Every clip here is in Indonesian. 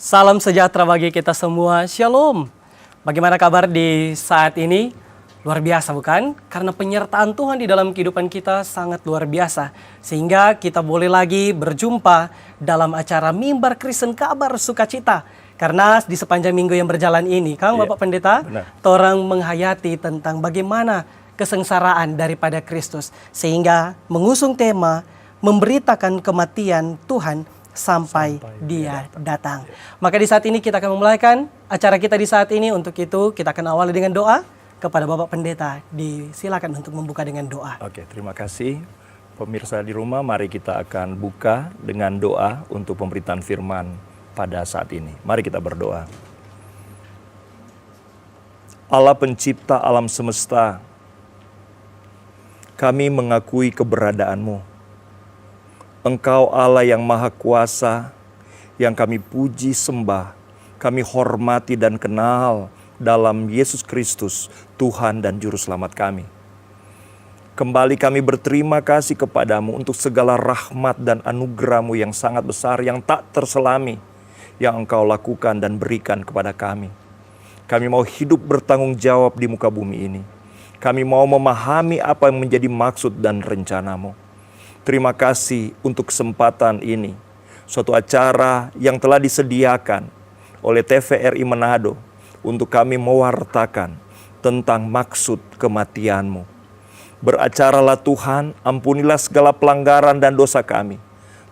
Salam sejahtera bagi kita semua. Shalom. Bagaimana kabar di saat ini? Luar biasa bukan? Karena penyertaan Tuhan di dalam kehidupan kita sangat luar biasa. Sehingga kita boleh lagi berjumpa dalam acara Mimbar Kristen Kabar Sukacita. Karena di sepanjang minggu yang berjalan ini, Kang Bapak Pendeta, orang menghayati tentang bagaimana kesengsaraan daripada Kristus. Sehingga mengusung tema memberitakan kematian Tuhan sampai dia datang. Maka di saat ini kita akan memulaikan acara kita di saat ini. Untuk itu kita akan awali dengan doa kepada Bapak Pendeta. Disilakan untuk membuka dengan doa. Oke, terima kasih. Pemirsa di rumah, mari kita akan buka dengan doa untuk pemberitaan firman pada saat ini. Mari kita berdoa. Allah pencipta alam semesta, kami mengakui keberadaan-Mu. Engkau Allah yang maha kuasa, yang kami puji sembah, kami hormati dan kenal dalam Yesus Kristus, Tuhan dan Juru Selamat kami. Kembali kami berterima kasih kepadamu untuk segala rahmat dan anugerah-Mu yang sangat besar, yang tak terselami, yang Engkau lakukan dan berikan kepada kami. Kami mau hidup bertanggung jawab di muka bumi ini. Kami mau memahami apa yang menjadi maksud dan rencana-Mu. Terima kasih untuk kesempatan ini, suatu acara yang telah disediakan oleh TVRI Manado untuk kami mewartakan tentang maksud kematian-Mu. Beracaralah Tuhan, ampunilah segala pelanggaran dan dosa kami.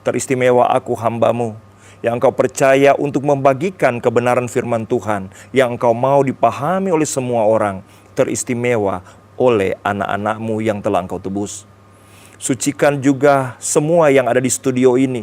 Teristimewa aku hamba-Mu, yang Engkau percaya untuk membagikan kebenaran firman Tuhan, yang Engkau mau dipahami oleh semua orang, teristimewa oleh anak-anak-Mu yang telah Engkau tebus. Sucikan juga semua yang ada di studio ini.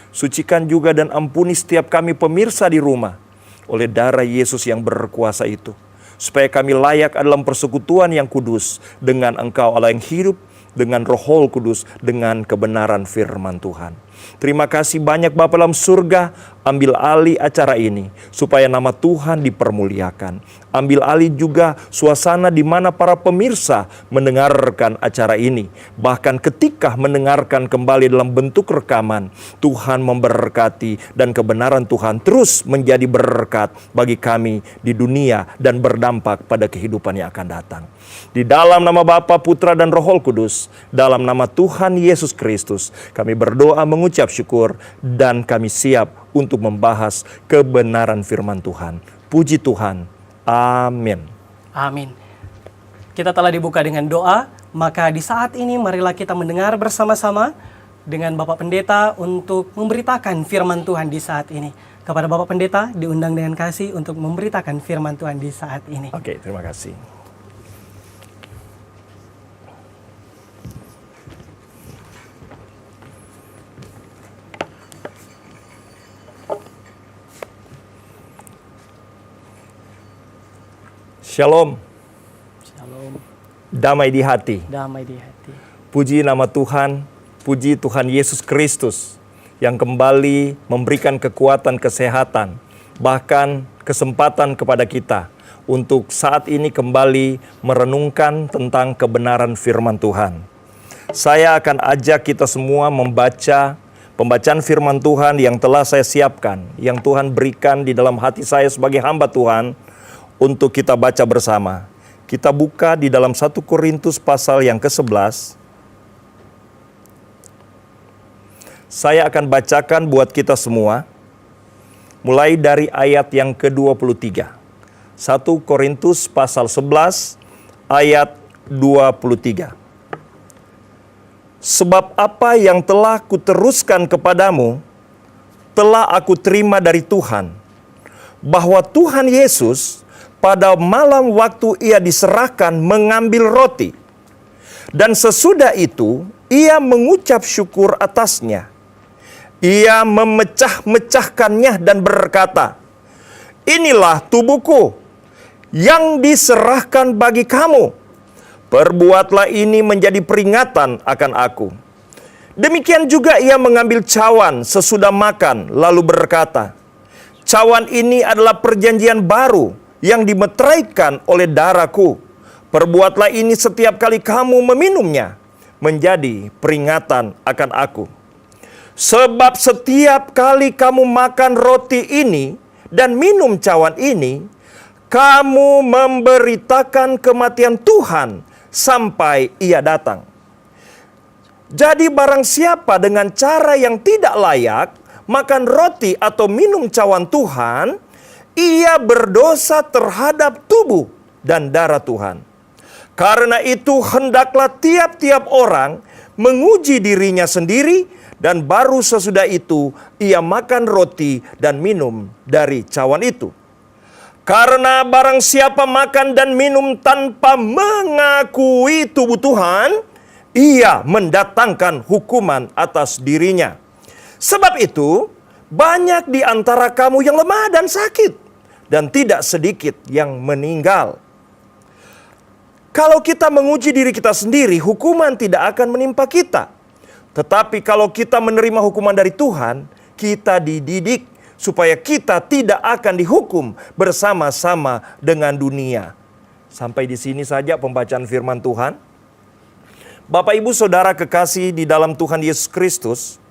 Sucikan juga dan ampuni setiap kami pemirsa di rumah oleh darah Yesus yang berkuasa itu. Supaya kami layak dalam persekutuan yang kudus dengan Engkau Allah yang hidup, dengan Roh Kudus, dengan kebenaran firman Tuhan. Terima kasih banyak Bapa dalam surga, ambil alih acara ini supaya nama Tuhan dipermuliakan. Ambil alih juga suasana di mana para pemirsa mendengarkan acara ini. Bahkan ketika mendengarkan kembali dalam bentuk rekaman, Tuhan memberkati dan kebenaran Tuhan terus menjadi berkat bagi kami di dunia dan berdampak pada kehidupan yang akan datang. Di dalam nama Bapa, Putra dan Roh Kudus, dalam nama Tuhan Yesus Kristus, kami berdoa mengucap syukur dan kami siap untuk membahas kebenaran firman Tuhan. Puji Tuhan. Amin. Amin. Kita telah dibuka dengan doa, maka di saat ini marilah kita mendengar bersama-sama dengan Bapak Pendeta untuk memberitakan firman Tuhan di saat ini. Kepada Bapak Pendeta diundang dengan kasih untuk memberitakan firman Tuhan di saat ini. Oke, terima kasih. Shalom. Shalom. Damai di hati. Damai di hati. Puji nama Tuhan, puji Tuhan Yesus Kristus yang kembali memberikan kekuatan, kesehatan, bahkan kesempatan kepada kita untuk saat ini kembali merenungkan tentang kebenaran firman Tuhan. Saya akan ajak kita semua membaca pembacaan firman Tuhan yang telah saya siapkan, yang Tuhan berikan di dalam hati saya sebagai hamba Tuhan, untuk kita baca bersama. Kita buka di dalam 1 Korintus pasal yang ke-11. Saya akan bacakan buat kita semua, mulai dari ayat yang ke-23. 1 Korintus pasal 11 ayat 23. Sebab apa yang telah kuteruskan kepadamu, telah aku terima dari Tuhan, bahwa Tuhan Yesus pada malam waktu ia diserahkan mengambil roti. Dan sesudah itu ia mengucap syukur atasnya. Ia memecah-mecahkannya dan berkata, "Inilah tubuhku yang diserahkan bagi kamu. Perbuatlah ini menjadi peringatan akan aku." Demikian juga ia mengambil cawan sesudah makan lalu berkata, "Cawan ini adalah perjanjian baru yang dimeteraikan oleh darahku. Perbuatlah ini setiap kali kamu meminumnya, menjadi peringatan akan aku. Sebab setiap kali kamu makan roti ini dan minum cawan ini, kamu memberitakan kematian Tuhan sampai Ia datang. Jadi barang siapa dengan cara yang tidak layak makan roti atau minum cawan Tuhan, ia berdosa terhadap tubuh dan darah Tuhan. Karena itu hendaklah tiap-tiap orang menguji dirinya sendiri, dan baru sesudah itu ia makan roti dan minum dari cawan itu. Karena barang siapa makan dan minum tanpa mengakui tubuh Tuhan, ia mendatangkan hukuman atas dirinya. Sebab itu, banyak di antara kamu yang lemah dan sakit, dan tidak sedikit yang meninggal. Kalau kita menguji diri kita sendiri, hukuman tidak akan menimpa kita. Tetapi kalau kita menerima hukuman dari Tuhan, kita dididik supaya kita tidak akan dihukum bersama-sama dengan dunia. Sampai di sini saja pembacaan firman Tuhan. Bapak, Ibu, Saudara kekasih di dalam Tuhan Yesus Kristus,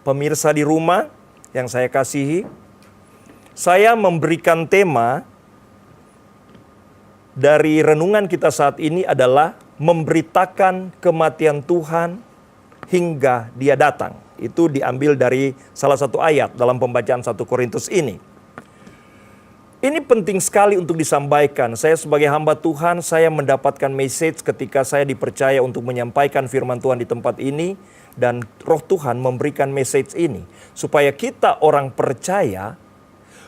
pemirsa di rumah yang saya kasihi, saya memberikan tema dari renungan kita saat ini adalah memberitakan kematian Tuhan hingga Dia datang. Itu diambil dari salah satu ayat dalam pembacaan 1 Korintus ini. Ini penting sekali untuk disampaikan. Saya sebagai hamba Tuhan, saya mendapatkan message ketika saya dipercaya untuk menyampaikan firman Tuhan di tempat ini. Dan Roh Tuhan memberikan message ini supaya kita orang percaya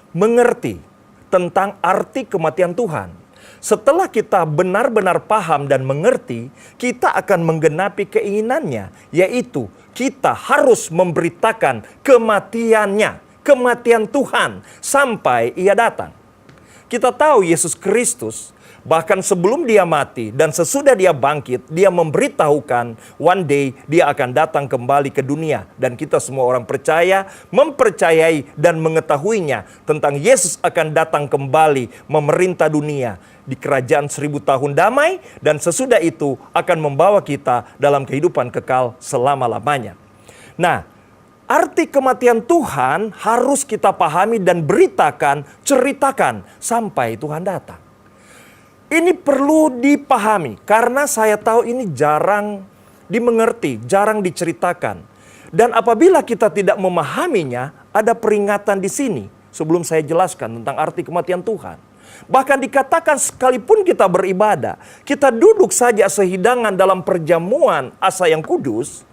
mengerti tentang arti kematian Tuhan. Setelah kita benar-benar paham dan mengerti, kita akan menggenapi keinginannya, yaitu kita harus memberitakan kematiannya, kematian Tuhan sampai Ia datang. Kita tahu Yesus Kristus bahkan sebelum Dia mati dan sesudah Dia bangkit, Dia memberitahukan one day Dia akan datang kembali ke dunia. Dan kita semua orang percaya, mempercayai dan mengetahuinya tentang Yesus akan datang kembali memerintah dunia di kerajaan 1000 tahun damai, dan sesudah itu akan membawa kita dalam kehidupan kekal selama-lamanya. Nah, arti kematian Tuhan harus kita pahami dan beritakan, ceritakan sampai Tuhan datang. Ini perlu dipahami karena saya tahu ini jarang dimengerti, jarang diceritakan. Dan apabila kita tidak memahaminya, ada peringatan di sini sebelum saya jelaskan tentang arti kematian Tuhan. Bahkan dikatakan sekalipun kita beribadah, kita duduk saja sehidangan dalam perjamuan asa yang kudus.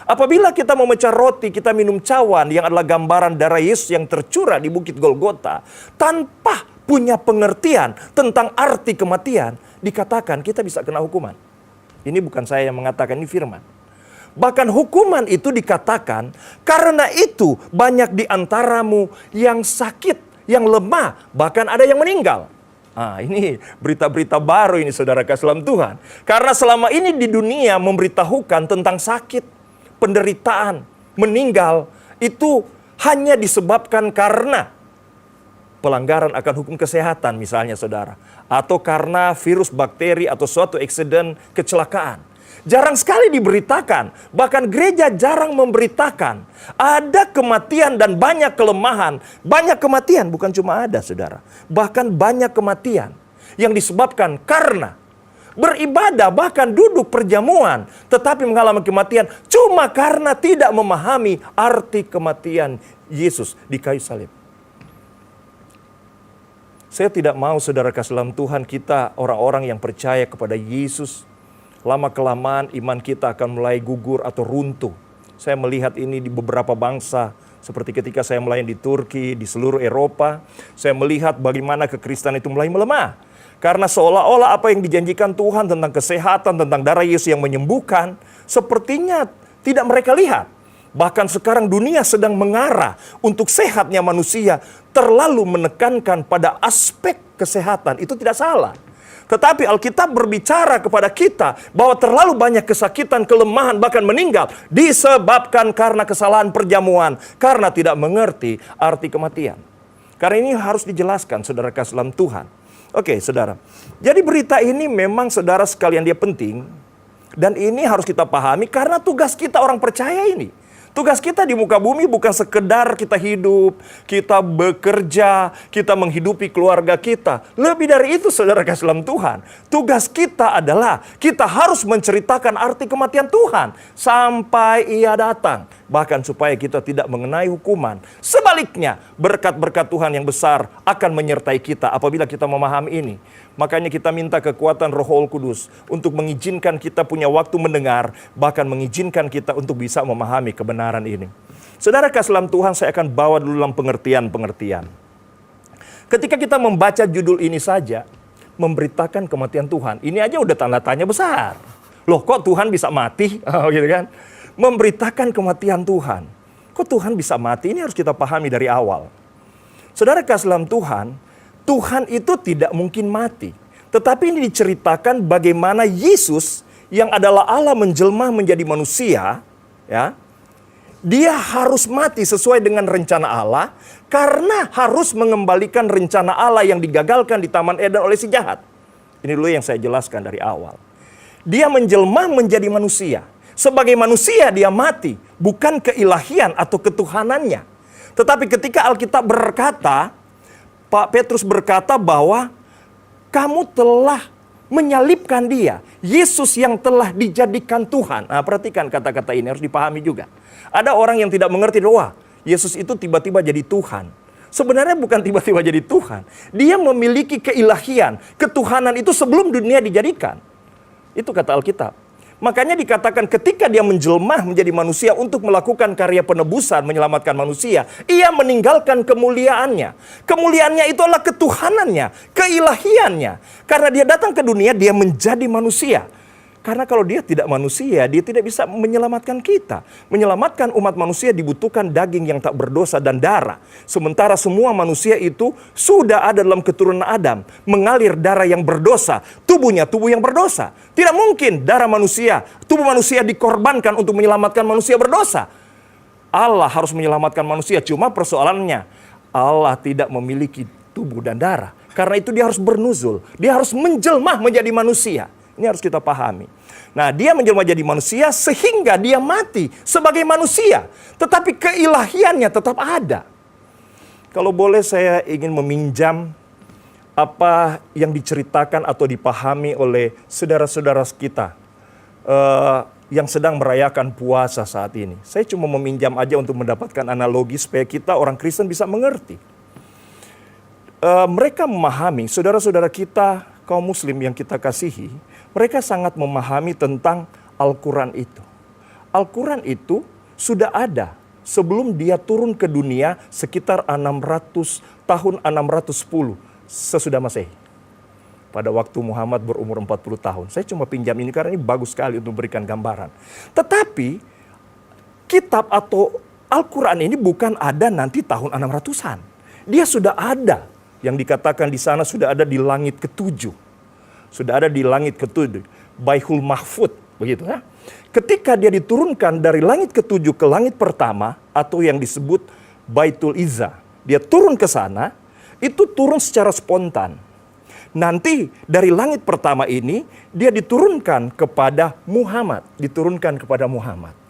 Apabila kita memecah roti, kita minum cawan yang adalah gambaran darah Yesus yang tercurah di Bukit Golgota, tanpa punya pengertian tentang arti kematian, dikatakan kita bisa kena hukuman. Ini bukan saya yang mengatakan, ini firman. Bahkan hukuman itu dikatakan, karena itu banyak di antaramu yang sakit, yang lemah, bahkan ada yang meninggal. Nah, ini berita-berita baru ini saudara kasih dalam Tuhan. Karena selama ini di dunia memberitahukan tentang sakit, penderitaan, meninggal, itu hanya disebabkan karena pelanggaran akan hukum kesehatan misalnya saudara. Atau karena virus, bakteri, atau suatu eksiden kecelakaan. Jarang sekali diberitakan. Bahkan gereja jarang memberitakan. Ada kematian dan banyak kelemahan. Banyak kematian, bukan cuma ada saudara. Bahkan banyak kematian yang disebabkan karena beribadah, bahkan duduk perjamuan, tetapi mengalami kematian cuma karena tidak memahami arti kematian Yesus di kayu salib. Saya tidak mau saudara kasih dalam Tuhan kita orang-orang yang percaya kepada Yesus, lama-kelamaan iman kita akan mulai gugur atau runtuh. Saya melihat ini di beberapa bangsa, seperti ketika saya melayani di Turki, di seluruh Eropa, saya melihat bagaimana kekristenan itu mulai melemah. Karena seolah-olah apa yang dijanjikan Tuhan tentang kesehatan, tentang darah Yesus yang menyembuhkan, sepertinya tidak mereka lihat. Bahkan sekarang dunia sedang mengarah untuk sehatnya manusia, terlalu menekankan pada aspek kesehatan. Itu tidak salah. Tetapi Alkitab berbicara kepada kita bahwa terlalu banyak kesakitan, kelemahan, bahkan meninggal disebabkan karena kesalahan perjamuan, karena tidak mengerti arti kematian. Karena ini harus dijelaskan saudara kasih dalam Tuhan. Oke saudara, jadi berita ini memang saudara sekalian dia penting. Dan ini harus kita pahami karena tugas kita orang percaya ini. Tugas kita di muka bumi bukan sekedar kita hidup, kita bekerja, kita menghidupi keluarga kita. Lebih dari itu, saudara kasih dalam Tuhan. Tugas kita adalah kita harus menceritakan arti kematian Tuhan sampai Ia datang. Bahkan supaya kita tidak mengenai hukuman. Sebaliknya, berkat-berkat Tuhan yang besar akan menyertai kita apabila kita memahami ini. Makanya kita minta kekuatan Roh Kudus untuk mengizinkan kita punya waktu mendengar, bahkan mengizinkan kita untuk bisa memahami kebenaran ini. Saudara kasih dalam Tuhan, saya akan bawa dulu dalam pengertian-pengertian. Ketika kita membaca judul ini saja, memberitakan kematian Tuhan, ini aja udah tanda tanya besar. Loh, kok Tuhan bisa mati? Gitu kan? Memberitakan kematian Tuhan. Kok Tuhan bisa mati? Ini harus kita pahami dari awal. Saudara kasih dalam Tuhan, Tuhan itu tidak mungkin mati. Tetapi ini diceritakan bagaimana Yesus yang adalah Allah menjelma menjadi manusia, ya. Dia harus mati sesuai dengan rencana Allah karena harus mengembalikan rencana Allah yang digagalkan di Taman Eden oleh si jahat. Ini dulu yang saya jelaskan dari awal. Dia menjelma menjadi manusia. Sebagai manusia dia mati, bukan keilahian atau ketuhanannya. Tetapi ketika Alkitab berkata, Pak Petrus berkata bahwa kamu telah menyalibkan dia. Yesus yang telah dijadikan Tuhan. Nah, perhatikan kata-kata ini harus dipahami juga. Ada orang yang tidak mengerti, wah Yesus itu tiba-tiba jadi Tuhan. Sebenarnya bukan tiba-tiba jadi Tuhan. Dia memiliki keilahian, ketuhanan itu sebelum dunia dijadikan. Itu kata Alkitab. Makanya dikatakan ketika dia menjelma menjadi manusia untuk melakukan karya penebusan, menyelamatkan manusia, ia meninggalkan kemuliaannya. Kemuliaannya itu adalah ketuhanannya, keilahiannya. Karena dia datang ke dunia, dia menjadi manusia. Karena kalau dia tidak manusia, dia tidak bisa menyelamatkan kita. Menyelamatkan umat manusia dibutuhkan daging yang tak berdosa dan darah. Sementara semua manusia itu sudah ada dalam keturunan Adam. Mengalir darah yang berdosa. Tubuhnya tubuh yang berdosa. Tidak mungkin darah manusia, tubuh manusia dikorbankan untuk menyelamatkan manusia berdosa. Allah harus menyelamatkan manusia. Cuma persoalannya, Allah tidak memiliki tubuh dan darah. Karena itu dia harus bernuzul. Dia harus menjelma menjadi manusia. Ini harus kita pahami. Nah, dia menjelma jadi manusia sehingga dia mati sebagai manusia. Tetapi keilahiannya tetap ada. Kalau boleh saya ingin meminjam apa yang diceritakan atau dipahami oleh saudara-saudara kita yang sedang merayakan puasa saat ini. Saya cuma meminjam aja untuk mendapatkan analogi supaya kita orang Kristen bisa mengerti. Mereka memahami, saudara-saudara kita kaum muslim yang kita kasihi, mereka sangat memahami tentang Al-Quran itu. Al-Quran itu sudah ada sebelum dia turun ke dunia sekitar 600 tahun 610 sesudah Masehi. Pada waktu Muhammad berumur 40 tahun. Saya cuma pinjam ini karena ini bagus sekali untuk memberikan gambaran. Tetapi kitab atau Al-Quran ini bukan ada nanti tahun 600-an. Dia sudah ada. Yang dikatakan di sana sudah ada di langit ketujuh. Sudah ada di langit ketujuh, Baihul Mahfud, begitu ya. Ketika dia diturunkan dari langit ketujuh ke langit pertama, atau yang disebut Baitul Izza, dia turun ke sana, itu turun secara spontan. Nanti dari langit pertama ini, dia diturunkan kepada Muhammad.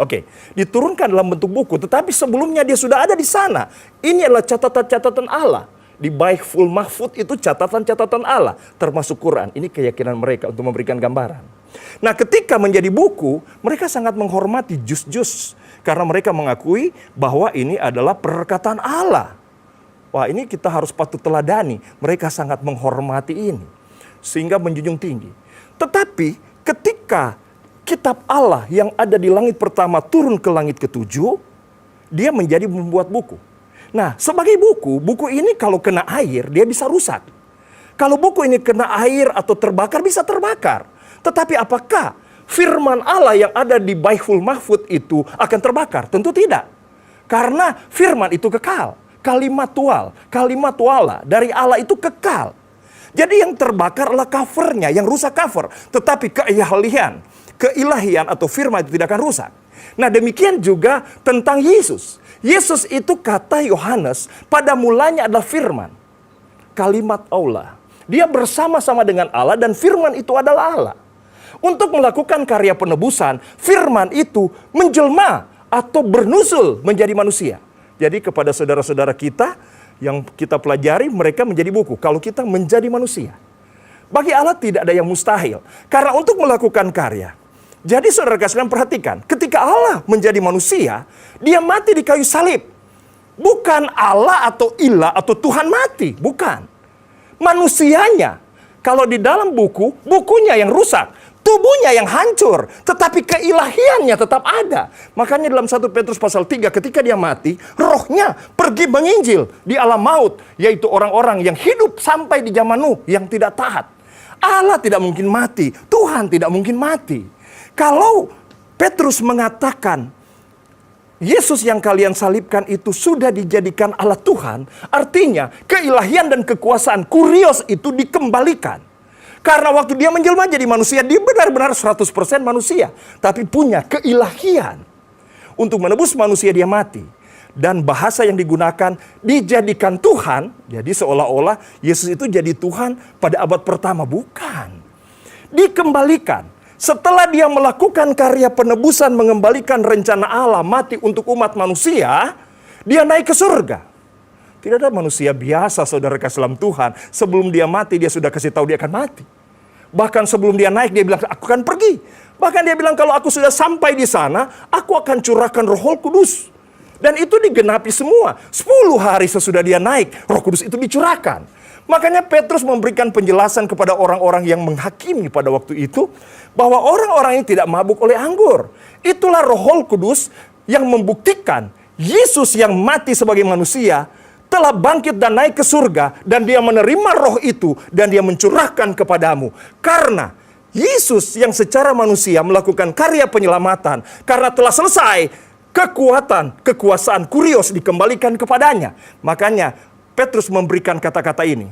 Oke, diturunkan dalam bentuk buku, tetapi sebelumnya dia sudah ada di sana. Ini adalah catatan-catatan Allah. Di Baihul Mahfud itu catatan-catatan Allah, termasuk Quran. Ini keyakinan mereka untuk memberikan gambaran. Nah, ketika menjadi buku, mereka sangat menghormati juz-juz. Karena mereka mengakui bahwa ini adalah perkataan Allah. Wah, ini kita harus patut teladani. Mereka sangat menghormati ini. Sehingga menjunjung tinggi. Tetapi ketika kitab Allah yang ada di langit pertama turun ke langit ketujuh, dia menjadi membuat buku. Nah, sebagai buku ini kalau kena air, dia bisa rusak. Kalau buku ini kena air atau terbakar, bisa terbakar. Tetapi apakah firman Allah yang ada di Baihul Mahfud itu akan terbakar? Tentu tidak. Karena firman itu kekal. Kalimat tuala dari Allah itu kekal. Jadi yang terbakar adalah covernya, yang rusak cover. Tetapi keilahian atau firman itu tidak akan rusak. Nah, demikian juga tentang Yesus. Yesus itu kata Yohanes pada mulanya adalah firman. Kalimat Allah. Dia bersama-sama dengan Allah dan firman itu adalah Allah. Untuk melakukan karya penebusan, firman itu menjelma atau bernusul menjadi manusia. Jadi kepada saudara-saudara kita yang kita pelajari, mereka menjadi buku. Kalau kita menjadi manusia. Bagi Allah tidak ada yang mustahil. Karena untuk melakukan karya. Jadi saudara kasih perhatikan, ketika Allah menjadi manusia, dia mati di kayu salib. Bukan Allah atau Ilah atau Tuhan mati, bukan. Manusianya, kalau di dalam buku, bukunya yang rusak, tubuhnya yang hancur, tetapi keilahiannya tetap ada. Makanya dalam 1 Petrus pasal 3, ketika dia mati, rohnya pergi menginjil di alam maut, yaitu orang-orang yang hidup sampai di zaman Nuh yang tidak taat. Allah tidak mungkin mati, Tuhan tidak mungkin mati. Kalau Petrus mengatakan Yesus yang kalian salibkan itu sudah dijadikan Allah Tuhan, artinya keilahian dan kekuasaan kurios itu dikembalikan. Karena waktu dia menjelma jadi manusia, dia benar-benar 100% manusia, tapi punya keilahian. Untuk menebus manusia dia mati. Dan bahasa yang digunakan dijadikan Tuhan, jadi seolah-olah Yesus itu jadi Tuhan pada abad pertama, bukan. Dikembalikan. Setelah dia melakukan karya penebusan, mengembalikan rencana Allah, mati untuk umat manusia, dia naik ke surga. Tidak ada manusia biasa, saudara kasih dalam Tuhan, sebelum dia mati, dia sudah kasih tahu dia akan mati. Bahkan sebelum dia naik, dia bilang, aku akan pergi. Bahkan dia bilang, kalau aku sudah sampai di sana, aku akan curahkan Roh Kudus. Dan itu digenapi semua. 10 hari sesudah dia naik, Roh Kudus itu dicurahkan. Makanya Petrus memberikan penjelasan kepada orang-orang yang menghakimi pada waktu itu, bahwa orang-orang ini tidak mabuk oleh anggur. Itulah Roh Kudus yang membuktikan Yesus yang mati sebagai manusia telah bangkit dan naik ke surga, dan dia menerima roh itu dan dia mencurahkan kepadamu. Karena Yesus yang secara manusia melakukan karya penyelamatan, karena telah selesai, kekuatan, kekuasaan kurios dikembalikan kepadanya. Makanya Petrus memberikan kata-kata ini.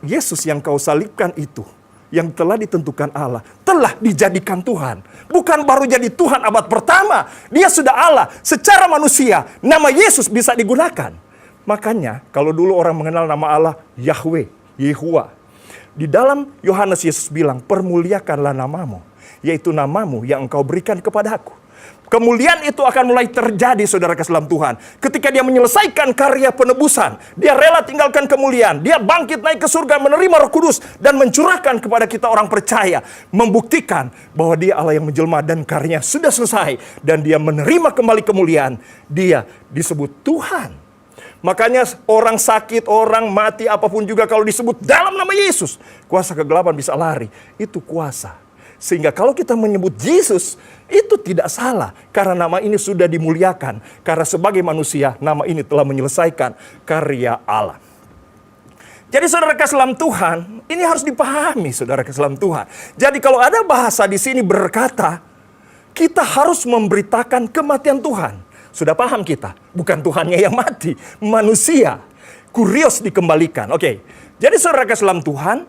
Yesus yang kau salibkan itu, yang telah ditentukan Allah, telah dijadikan Tuhan. Bukan baru jadi Tuhan abad pertama. Dia sudah Allah. Secara manusia, nama Yesus bisa digunakan. Makanya, kalau dulu orang mengenal nama Allah, Yahweh, Yehuwa. Di dalam Yohanes Yesus bilang, permuliakanlah namamu. Yaitu namamu yang engkau berikan kepadaku. Kemuliaan itu akan mulai terjadi, saudara kasih dalam Tuhan. Ketika dia menyelesaikan karya penebusan, dia rela tinggalkan kemuliaan. Dia bangkit naik ke surga, menerima Roh Kudus, dan mencurahkan kepada kita orang percaya. Membuktikan bahwa dia Allah yang menjelma dan karyanya sudah selesai. Dan dia menerima kembali kemuliaan. Dia disebut Tuhan. Makanya orang sakit, orang mati, apapun juga kalau disebut dalam nama Yesus, kuasa kegelapan bisa lari. Itu kuasa. Sehingga kalau kita menyebut Yesus, itu tidak salah. Karena nama ini sudah dimuliakan. Karena sebagai manusia, nama ini telah menyelesaikan karya Allah. Jadi saudara kasih dalam Tuhan, ini harus dipahami saudara kasih dalam Tuhan. Jadi kalau ada bahasa di sini berkata, kita harus memberitakan kematian Tuhan. Sudah paham kita, bukan Tuhannya yang mati, manusia. Kurios dikembalikan. Oke, jadi saudara kasih dalam Tuhan,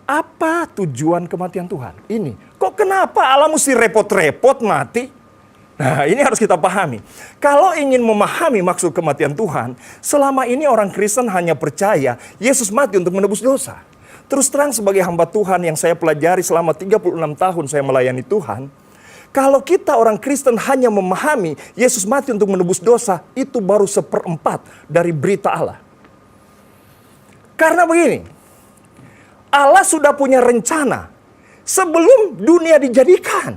apa tujuan kematian Tuhan? Ini, kok kenapa Allah mesti repot-repot mati? Nah, ini harus kita pahami. Kalau ingin memahami maksud kematian Tuhan, selama ini orang Kristen hanya percaya Yesus mati untuk menebus dosa. Terus terang sebagai hamba Tuhan yang saya pelajari selama 36 tahun saya melayani Tuhan, kalau kita orang Kristen hanya memahami Yesus mati untuk menebus dosa, itu baru 1/4 dari berita Allah. Karena begini, Allah sudah punya rencana sebelum dunia dijadikan.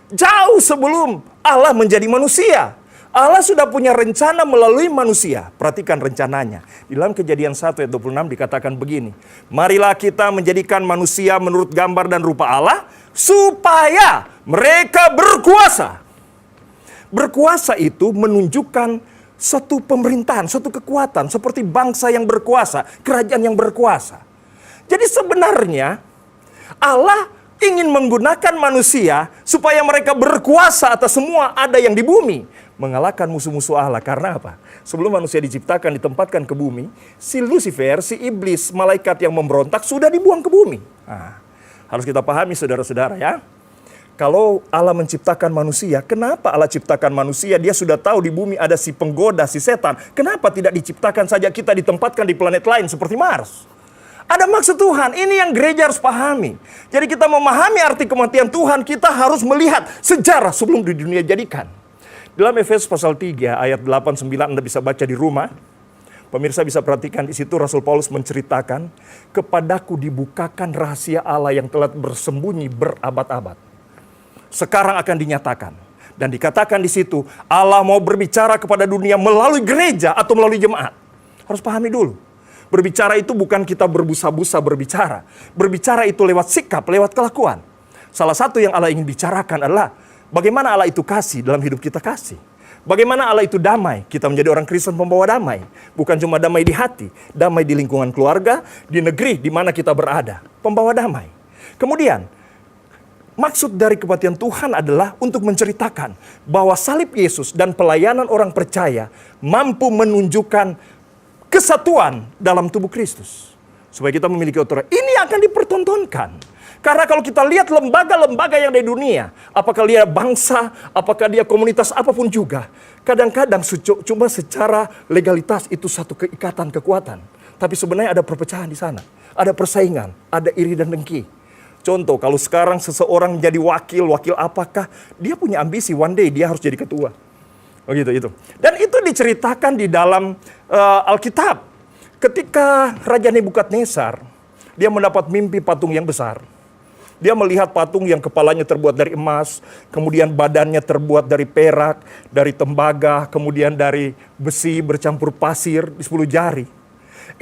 Jauh sebelum Allah menjadi manusia. Allah sudah punya rencana melalui manusia. Perhatikan rencananya. Di dalam Kejadian 1 ayat 26 dikatakan begini. Marilah kita menjadikan manusia menurut gambar dan rupa Allah, supaya mereka berkuasa. Berkuasa itu menunjukkan satu pemerintahan, satu kekuatan. Seperti bangsa yang berkuasa, kerajaan yang berkuasa. Jadi sebenarnya Allah ingin menggunakan manusia supaya mereka berkuasa atas semua ada yang di bumi. Mengalahkan musuh-musuh Allah. Karena apa? Sebelum manusia diciptakan, ditempatkan ke bumi, si Lucifer, si iblis, malaikat yang memberontak sudah dibuang ke bumi. Nah, harus kita pahami saudara-saudara ya. Kalau Allah menciptakan manusia, kenapa Allah ciptakan manusia? Dia sudah tahu di bumi ada si penggoda, si setan. Kenapa tidak diciptakan saja kita ditempatkan di planet lain seperti Mars? Ada maksud Tuhan. Ini yang gereja harus pahami. Jadi kita memahami arti kematian Tuhan, kita harus melihat sejarah sebelum di dunia jadikan. Dalam Efesus pasal 3 ayat 8-9 Anda bisa baca di rumah. Pemirsa bisa perhatikan di situ Rasul Paulus menceritakan, kepadaku dibukakan rahasia Allah yang telah bersembunyi berabad-abad. Sekarang akan dinyatakan. Dan dikatakan di situ, Allah mau berbicara kepada dunia melalui gereja atau melalui jemaat. Harus pahami dulu. Berbicara itu bukan kita berbusa-busa berbicara. Berbicara itu lewat sikap, lewat kelakuan. Salah satu yang Allah ingin bicarakan adalah bagaimana Allah itu kasih dalam hidup kita kasih. Bagaimana Allah itu damai. Kita menjadi orang Kristen pembawa damai. Bukan cuma damai di hati. Damai di lingkungan keluarga, di negeri di mana kita berada. Pembawa damai. Kemudian, maksud dari kematian Tuhan adalah untuk menceritakan bahwa salib Yesus dan pelayanan orang percaya mampu menunjukkan kesatuan dalam tubuh Kristus. Supaya kita memiliki otoritas. Ini akan dipertontonkan. Karena kalau kita lihat lembaga-lembaga yang di dunia, apakah dia bangsa, apakah dia komunitas, apapun juga. Kadang-kadang cuma secara legalitas itu satu keikatan, kekuatan. Tapi sebenarnya ada perpecahan di sana. Ada persaingan, ada iri dan dengki. Contoh, kalau sekarang seseorang jadi wakil apakah dia punya ambisi one day dia harus jadi ketua. Oh gitu, itu. Dan itu diceritakan di dalam Alkitab. Ketika Raja Nebukadnezar, dia mendapat mimpi patung yang besar. Dia melihat patung yang kepalanya terbuat dari emas, kemudian badannya terbuat dari perak, dari tembaga, kemudian dari besi bercampur pasir di 10 jari.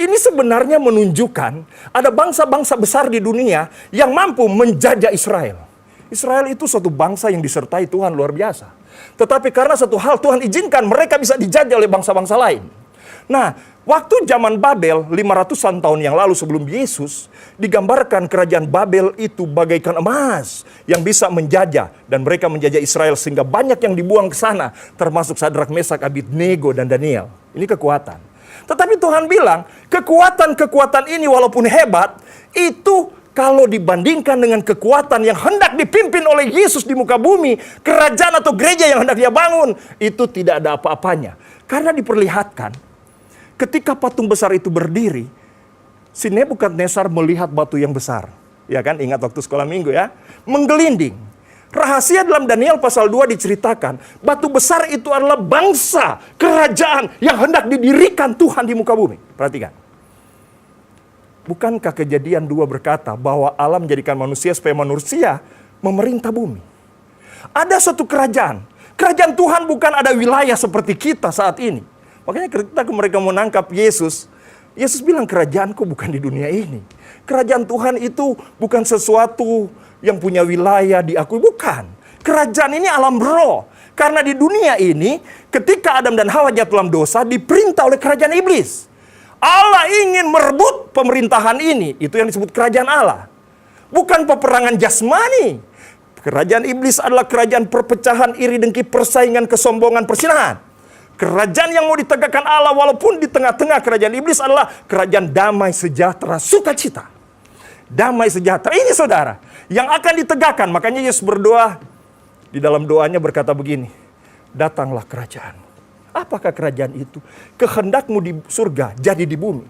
Ini sebenarnya menunjukkan ada bangsa-bangsa besar di dunia yang mampu menjajah Israel. Israel itu suatu bangsa yang disertai Tuhan luar biasa. Tetapi karena satu hal Tuhan izinkan mereka bisa dijajah oleh bangsa-bangsa lain. Nah, waktu zaman Babel 500-an tahun yang lalu sebelum Yesus, digambarkan kerajaan Babel itu bagaikan emas yang bisa menjajah. Dan mereka menjajah Israel sehingga banyak yang dibuang ke sana, termasuk Sadrak, Mesak, Abednego, dan Daniel. Ini kekuatan. Tetapi Tuhan bilang, kekuatan-kekuatan ini walaupun hebat, itu kalau dibandingkan dengan kekuatan yang hendak dipimpin oleh Yesus di muka bumi, kerajaan atau gereja yang hendak dia bangun, itu tidak ada apa-apanya. Karena diperlihatkan, ketika patung besar itu berdiri, si Nebukadnezar melihat batu yang besar. Ya kan, ingat waktu sekolah minggu ya. Menggelinding. Rahasia dalam Daniel pasal 2 diceritakan, batu besar itu adalah bangsa, kerajaan yang hendak didirikan Tuhan di muka bumi. Perhatikan. Bukankah Kejadian 2 berkata bahwa Allah menjadikan manusia supaya manusia memerintah bumi? Ada suatu kerajaan. Kerajaan Tuhan bukan ada wilayah seperti kita saat ini. Makanya ketika mereka menangkap Yesus, Yesus bilang kerajaanku bukan di dunia ini. Kerajaan Tuhan itu bukan sesuatu yang punya wilayah diakui. Bukan. Kerajaan ini alam roh. Karena di dunia ini ketika Adam dan Hawa jatuh dalam dosa diperintah oleh kerajaan iblis. Allah ingin merebut pemerintahan ini. Itu yang disebut kerajaan Allah. Bukan peperangan jasmani. Kerajaan iblis adalah kerajaan perpecahan, iri, dengki, persaingan, kesombongan, persinahan. Kerajaan yang mau ditegakkan Allah walaupun di tengah-tengah kerajaan iblis adalah kerajaan damai, sejahtera, sukacita. Damai sejahtera. Ini saudara yang akan ditegakkan. Makanya Yesus berdoa. Di dalam doanya berkata begini. Datanglah kerajaan. Apakah kerajaan itu? Kehendakmu di surga, jadi di bumi.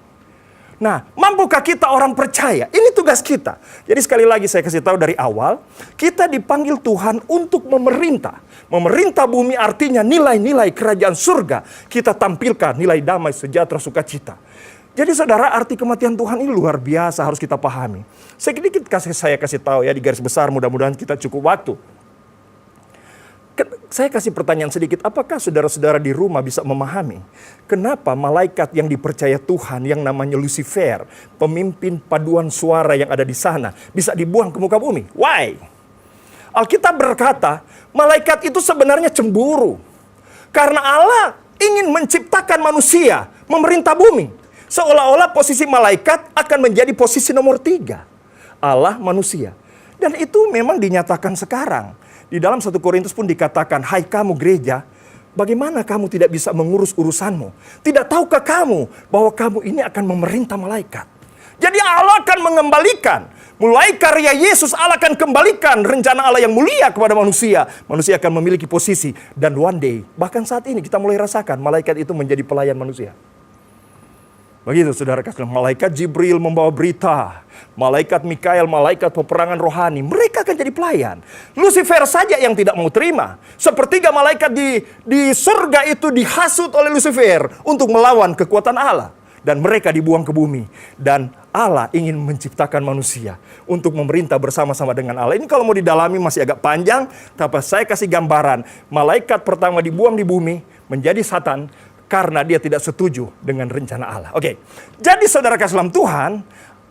Nah, mampukah kita orang percaya? Ini tugas kita. Jadi sekali lagi saya kasih tahu dari awal, kita dipanggil Tuhan untuk memerintah. Memerintah bumi artinya nilai-nilai kerajaan surga. Kita tampilkan nilai damai, sejahtera, sukacita. Jadi saudara, arti kematian Tuhan ini luar biasa harus kita pahami. Sedikit saya kasih tahu ya di garis besar, mudah-mudahan kita cukup waktu. Saya kasih pertanyaan sedikit, apakah saudara-saudara di rumah bisa memahami kenapa malaikat yang dipercaya Tuhan yang namanya Lucifer, pemimpin paduan suara yang ada di sana, bisa dibuang ke muka bumi? Why? Alkitab berkata, malaikat itu sebenarnya cemburu. Karena Allah ingin menciptakan manusia, memerintah bumi. Seolah-olah posisi malaikat akan menjadi posisi nomor 3. Allah manusia. Dan itu memang dinyatakan sekarang. Di dalam 1 Korintus pun dikatakan, hai kamu gereja, bagaimana kamu tidak bisa mengurus urusanmu? Tidak tahukah kamu bahwa kamu ini akan memerintah malaikat? Jadi Allah akan mengembalikan. Mulai karya Yesus, Allah akan kembalikan rencana Allah yang mulia kepada manusia. Manusia akan memiliki posisi. Dan one day, bahkan saat ini kita mulai rasakan malaikat itu menjadi pelayan manusia. Begitu saudara kasih, malaikat Jibril membawa berita, malaikat Mikael, malaikat peperangan rohani, mereka akan jadi pelayan. Lucifer saja yang tidak mau terima. Sepertiga malaikat di surga itu dihasut oleh Lucifer untuk melawan kekuatan Allah. Dan mereka dibuang ke bumi. Dan Allah ingin menciptakan manusia untuk memerintah bersama-sama dengan Allah. Ini kalau mau didalami masih agak panjang, tapi saya kasih gambaran. Malaikat pertama dibuang di bumi menjadi Satan karena dia tidak setuju dengan rencana Allah. Oke, jadi saudara kasih dalam Tuhan,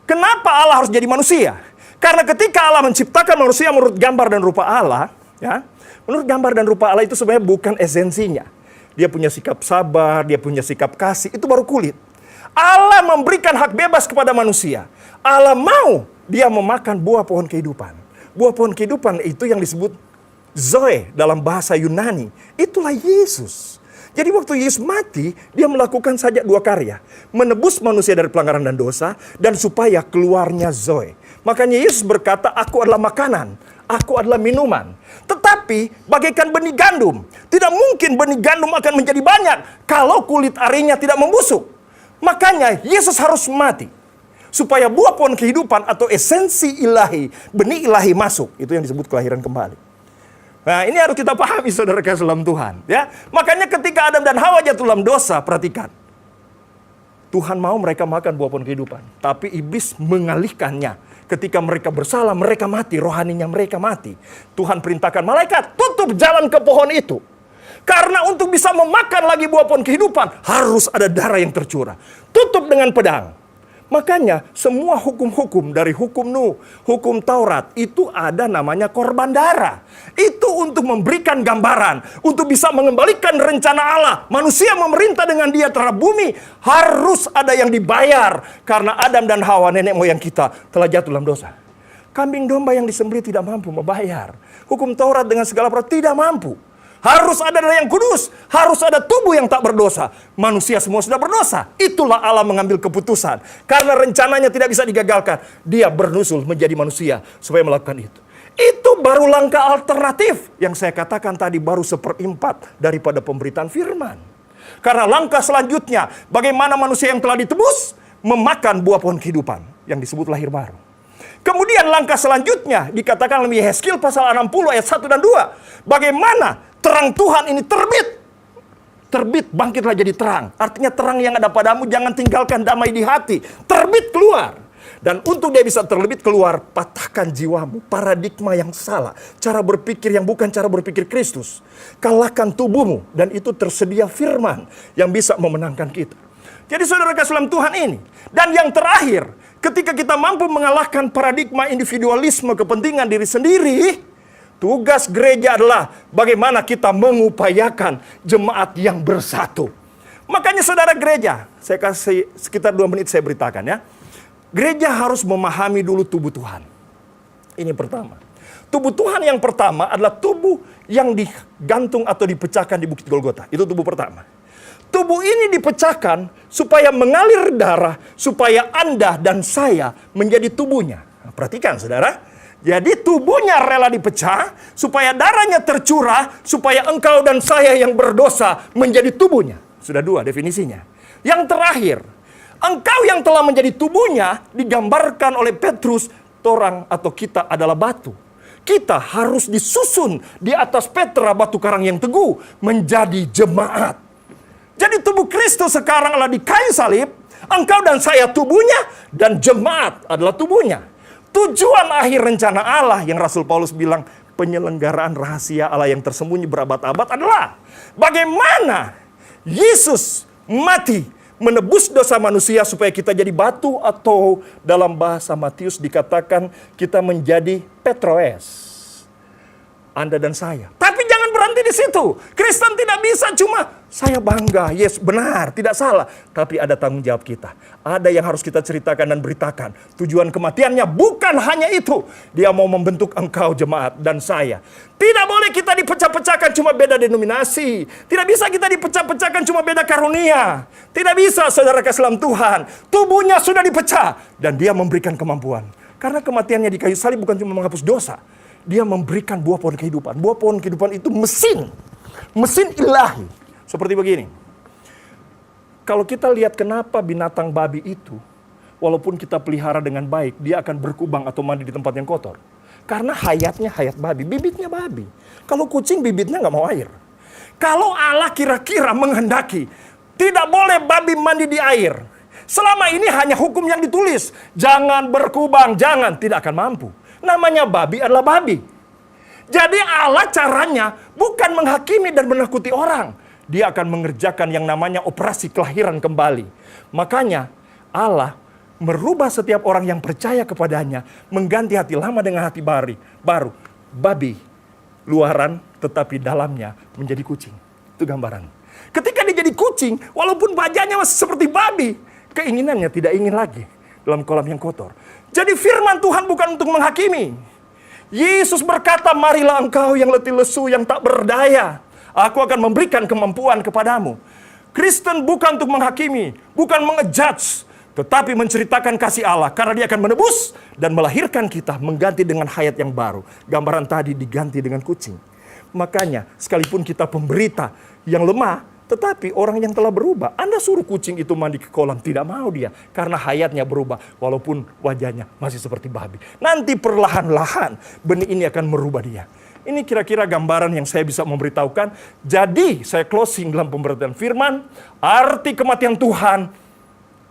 kenapa Allah harus jadi manusia? Karena ketika Allah menciptakan manusia menurut gambar dan rupa Allah, ya, menurut gambar dan rupa Allah itu sebenarnya bukan esensinya. Dia punya sikap sabar, dia punya sikap kasih, itu baru kulit. Allah memberikan hak bebas kepada manusia. Allah mau dia memakan buah pohon kehidupan. Buah pohon kehidupan itu yang disebut Zoe dalam bahasa Yunani. Itulah Yesus. Jadi waktu Yesus mati, dia melakukan saja dua karya. Menebus manusia dari pelanggaran dan dosa, dan supaya keluarnya Zoe. Makanya Yesus berkata, aku adalah makanan, aku adalah minuman. Tetapi bagaikan benih gandum. Tidak mungkin benih gandum akan menjadi banyak kalau kulit arinya tidak membusuk. Makanya Yesus harus mati. Supaya buah pohon kehidupan atau esensi ilahi, benih ilahi masuk. Itu yang disebut kelahiran kembali. Nah, ini harus kita pahami saudara kasih dalam Tuhan, ya. Makanya ketika Adam dan Hawa jatuh dalam dosa, perhatikan. Tuhan mau mereka makan buah pohon kehidupan, tapi iblis mengalihkannya. Ketika mereka bersalah, mereka mati, rohaninya mereka mati. Tuhan perintahkan malaikat, tutup jalan ke pohon itu. Karena untuk bisa memakan lagi buah pohon kehidupan, harus ada darah yang tercurah. Tutup dengan pedang. Makanya semua hukum-hukum dari hukum Nuh, hukum Taurat itu ada namanya korban darah. Itu untuk memberikan gambaran, untuk bisa mengembalikan rencana Allah. Manusia memerintah dengan dia terhadap bumi, harus ada yang dibayar. Karena Adam dan Hawa nenek moyang kita telah jatuh dalam dosa. Kambing domba yang disembelih tidak mampu membayar. Hukum Taurat dengan segala peraturan tidak mampu. Harus ada darah yang kudus. Harus ada tubuh yang tak berdosa. Manusia semua sudah berdosa. Itulah Allah mengambil keputusan. Karena rencananya tidak bisa digagalkan. Dia bernusul menjadi manusia supaya melakukan itu. Itu baru langkah alternatif. Yang saya katakan tadi baru 1/4 daripada pemberitaan firman. Karena langkah selanjutnya, bagaimana manusia yang telah ditebus memakan buah pohon kehidupan yang disebut lahir baru. Kemudian langkah selanjutnya dikatakan dalam Yehezkiel pasal 60 ayat 1 dan 2. Bagaimana terang Tuhan ini terbit. Terbit, bangkitlah jadi terang. Artinya terang yang ada padamu jangan tinggalkan damai di hati. Terbit keluar. Dan untuk dia bisa terbit keluar, patahkan jiwamu. Paradigma yang salah. Cara berpikir yang bukan cara berpikir Kristus. Kalahkan tubuhmu. Dan itu tersedia firman yang bisa memenangkan kita. Jadi saudara kasih dalam Tuhan ini. Dan yang terakhir, ketika kita mampu mengalahkan paradigma individualisme kepentingan diri sendiri, tugas gereja adalah bagaimana kita mengupayakan jemaat yang bersatu. Makanya saudara gereja, saya kasih sekitar 2 menit saya beritakan ya. Gereja harus memahami dulu tubuh Tuhan. Ini pertama. Tubuh Tuhan yang pertama adalah tubuh yang digantung atau dipecahkan di Bukit Golgota. Itu tubuh pertama. Tubuh ini dipecahkan supaya mengalir darah, supaya Anda dan saya menjadi tubuhnya. Nah, perhatikan saudara. Jadi tubuhnya rela dipecah, supaya darahnya tercurah, supaya engkau dan saya yang berdosa menjadi tubuhnya. Sudah 2 definisinya. Yang terakhir, engkau yang telah menjadi tubuhnya digambarkan oleh Petrus, torang atau kita adalah batu. Kita harus disusun di atas Petra, batu karang yang teguh, menjadi jemaat. Jadi tubuh Kristus sekarang adalah di kayu salib, engkau dan saya tubuhnya, dan jemaat adalah tubuhnya. Tujuan akhir rencana Allah yang Rasul Paulus bilang, penyelenggaraan rahasia Allah yang tersembunyi berabad-abad adalah bagaimana Yesus mati menebus dosa manusia supaya kita jadi batu, atau dalam bahasa Matius dikatakan kita menjadi Petroes. Anda dan saya. Tapi jangan berhenti di situ. Kristen tidak bisa cuma saya bangga, yes benar, tidak salah. Tapi ada tanggung jawab kita. Ada yang harus kita ceritakan dan beritakan. Tujuan kematiannya bukan hanya itu. Dia mau membentuk engkau jemaat dan saya. Tidak boleh kita dipecah-pecahkan cuma beda denominasi. Tidak bisa kita dipecah-pecahkan cuma beda karunia. Tidak bisa saudara kasih dalam Tuhan. Tubuhnya sudah dipecah. Dan dia memberikan kemampuan. Karena kematiannya di kayu salib bukan cuma menghapus dosa. Dia memberikan buah pohon kehidupan. Buah pohon kehidupan itu mesin. Mesin ilahi. Seperti begini. Kalau kita lihat kenapa binatang babi itu, walaupun kita pelihara dengan baik, dia akan berkubang atau mandi di tempat yang kotor. Karena hayatnya hayat babi, bibitnya babi. Kalau kucing bibitnya nggak mau air. Kalau Allah kira-kira menghendaki, tidak boleh babi mandi di air. Selama ini hanya hukum yang ditulis. Jangan berkubang, jangan, tidak akan mampu. Namanya babi adalah babi. Jadi Allah caranya bukan menghakimi dan menakuti orang. Dia akan mengerjakan yang namanya operasi kelahiran kembali. Makanya Allah merubah setiap orang yang percaya kepadanya, mengganti hati lama dengan hati baru. Babi, luaran tetapi dalamnya menjadi kucing. Itu gambaran. Ketika dia jadi kucing, walaupun wajahnya masih seperti babi, keinginannya tidak ingin lagi dalam kolam yang kotor. Jadi firman Tuhan bukan untuk menghakimi. Yesus berkata, marilah engkau yang letih lesu, yang tak berdaya. Aku akan memberikan kemampuan kepadamu. Kristen bukan untuk menghakimi, bukan mengejudge, tetapi menceritakan kasih Allah. Karena dia akan menebus dan melahirkan kita mengganti dengan hayat yang baru. Gambaran tadi diganti dengan kucing. Makanya sekalipun kita pemberita yang lemah, tetapi orang yang telah berubah, Anda suruh kucing itu mandi ke kolam, tidak mau dia. Karena hayatnya berubah, walaupun wajahnya masih seperti babi. Nanti perlahan-lahan benih ini akan merubah dia. Ini kira-kira gambaran yang saya bisa memberitahukan. Jadi saya closing dalam pemberitaan firman. Arti kematian Tuhan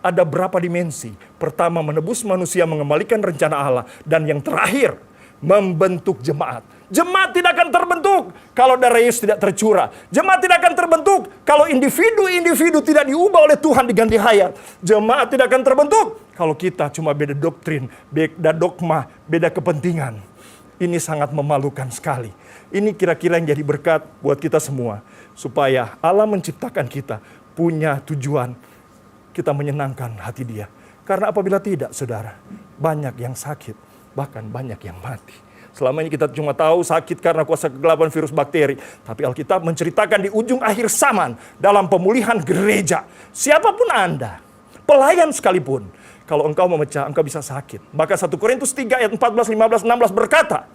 ada berapa dimensi. Pertama, menebus manusia, mengembalikan rencana Allah. Dan yang terakhir, membentuk jemaat. Jemaat tidak akan terbentuk kalau darah Yesus tidak tercurah. Jemaat tidak akan terbentuk kalau individu-individu tidak diubah oleh Tuhan diganti hayat. Jemaat tidak akan terbentuk kalau kita cuma beda doktrin, beda dogma, beda kepentingan. Ini sangat memalukan sekali. Ini kira-kira yang jadi berkat buat kita semua. Supaya Allah menciptakan kita punya tujuan. Kita menyenangkan hati dia. Karena apabila tidak, saudara, banyak yang sakit. Bahkan banyak yang mati. Selama ini kita cuma tahu sakit karena kuasa kegelapan virus bakteri. Tapi Alkitab menceritakan di ujung akhir zaman. Dalam pemulihan gereja. Siapapun Anda, pelayan sekalipun, kalau engkau memecah, engkau bisa sakit. Maka 1 Korintus 3 ayat 14, 15, 16 berkata,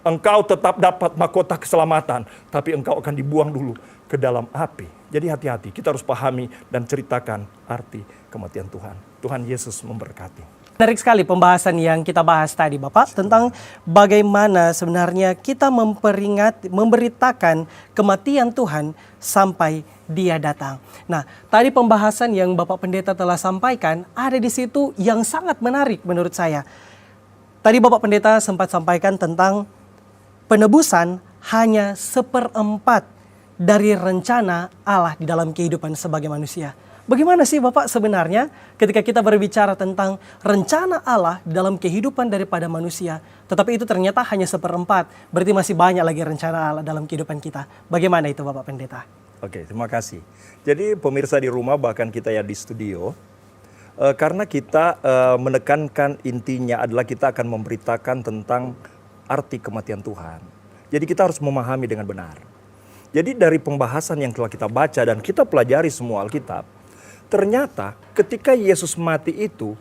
engkau tetap dapat mahkota keselamatan, tapi engkau akan dibuang dulu ke dalam api. Jadi hati-hati, kita harus pahami dan ceritakan arti kematian Tuhan. Tuhan Yesus memberkati. Menarik sekali pembahasan yang kita bahas tadi, Bapak, tentang bagaimana sebenarnya kita memberitakan kematian Tuhan sampai Dia datang. Nah, tadi pembahasan yang Bapak Pendeta telah sampaikan ada di situ yang sangat menarik menurut saya. Tadi Bapak Pendeta sempat sampaikan tentang penebusan hanya 1/4 dari rencana Allah di dalam kehidupan sebagai manusia. Bagaimana sih Bapak sebenarnya ketika kita berbicara tentang rencana Allah dalam kehidupan daripada manusia, tetapi itu ternyata hanya 1/4, berarti masih banyak lagi rencana Allah dalam kehidupan kita. Bagaimana itu Bapak Pendeta? Oke, terima kasih. Jadi pemirsa di rumah, bahkan kita ya di studio, karena kita menekankan intinya adalah kita akan memberitakan tentang arti kematian Tuhan. Jadi kita harus memahami dengan benar. Jadi dari pembahasan yang telah kita baca dan kita pelajari semua Alkitab, ternyata ketika Yesus mati itu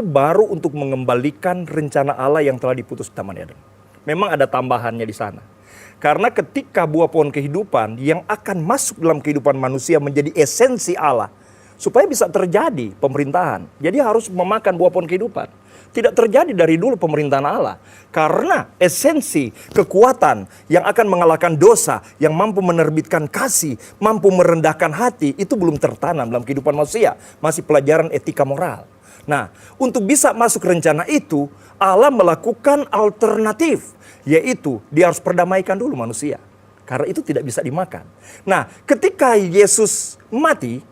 baru untuk mengembalikan rencana Allah yang telah diputus di Taman Eden. Memang ada tambahannya di sana. Karena ketika buah pohon kehidupan yang akan masuk dalam kehidupan manusia menjadi esensi Allah. Supaya bisa terjadi pemerintahan. Jadi harus memakan buah pohon kehidupan. Tidak terjadi dari dulu pemerintahan Allah. Karena esensi kekuatan yang akan mengalahkan dosa, yang mampu menerbitkan kasih, mampu merendahkan hati, itu belum tertanam dalam kehidupan manusia. Masih pelajaran etika moral. Nah, untuk bisa masuk rencana itu, Allah melakukan alternatif. Yaitu dia harus perdamaikan dulu manusia. Karena itu tidak bisa dimakan. Nah, ketika Yesus mati,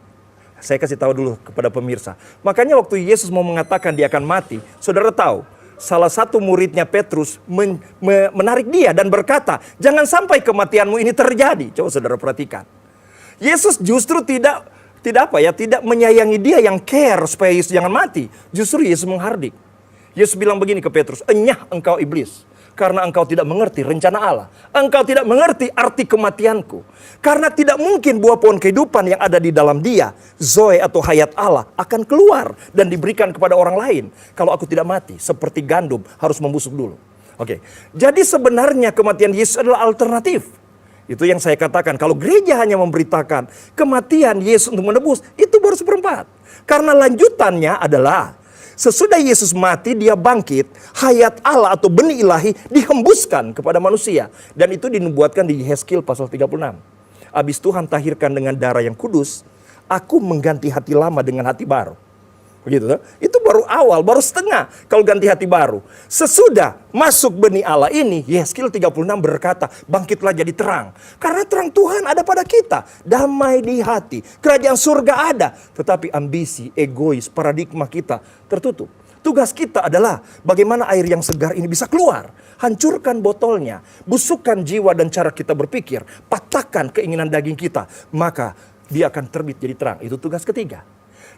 saya kasih tahu dulu kepada pemirsa. Makanya waktu Yesus mau mengatakan dia akan mati, saudara tahu, salah satu muridnya Petrus menarik dia dan berkata, jangan sampai kematianmu ini terjadi. Coba saudara perhatikan. Yesus justru tidak menyayangi dia yang care supaya Yesus jangan mati. Justru Yesus menghardik. Yesus bilang begini ke Petrus, enyah engkau iblis. Karena engkau tidak mengerti rencana Allah. Engkau tidak mengerti arti kematianku. Karena tidak mungkin buah pohon kehidupan yang ada di dalam dia, Zoe atau hayat Allah, akan keluar dan diberikan kepada orang lain. Kalau aku tidak mati, seperti gandum harus membusuk dulu. Oke, jadi sebenarnya kematian Yesus adalah alternatif. Itu yang saya katakan, kalau gereja hanya memberitakan kematian Yesus untuk menebus, itu baru seperempat. Karena lanjutannya adalah sesudah Yesus mati, dia bangkit, hayat Allah atau benih ilahi dihembuskan kepada manusia. Dan itu dinubuatkan di Yehezkiel pasal 36. Habis Tuhan tahirkan dengan darah yang kudus, aku mengganti hati lama dengan hati baru. Begitu, itu baru awal, baru setengah kalau ganti hati baru. Sesudah masuk benih Allah ini, Yehezkiel 36 berkata, bangkitlah jadi terang. Karena terang Tuhan ada pada kita, damai di hati, kerajaan surga ada. Tetapi ambisi, egois, paradigma kita tertutup. Tugas kita adalah bagaimana air yang segar ini bisa keluar. Hancurkan botolnya, busukkan jiwa dan cara kita berpikir, patahkan keinginan daging kita, maka dia akan terbit jadi terang. Itu tugas ketiga.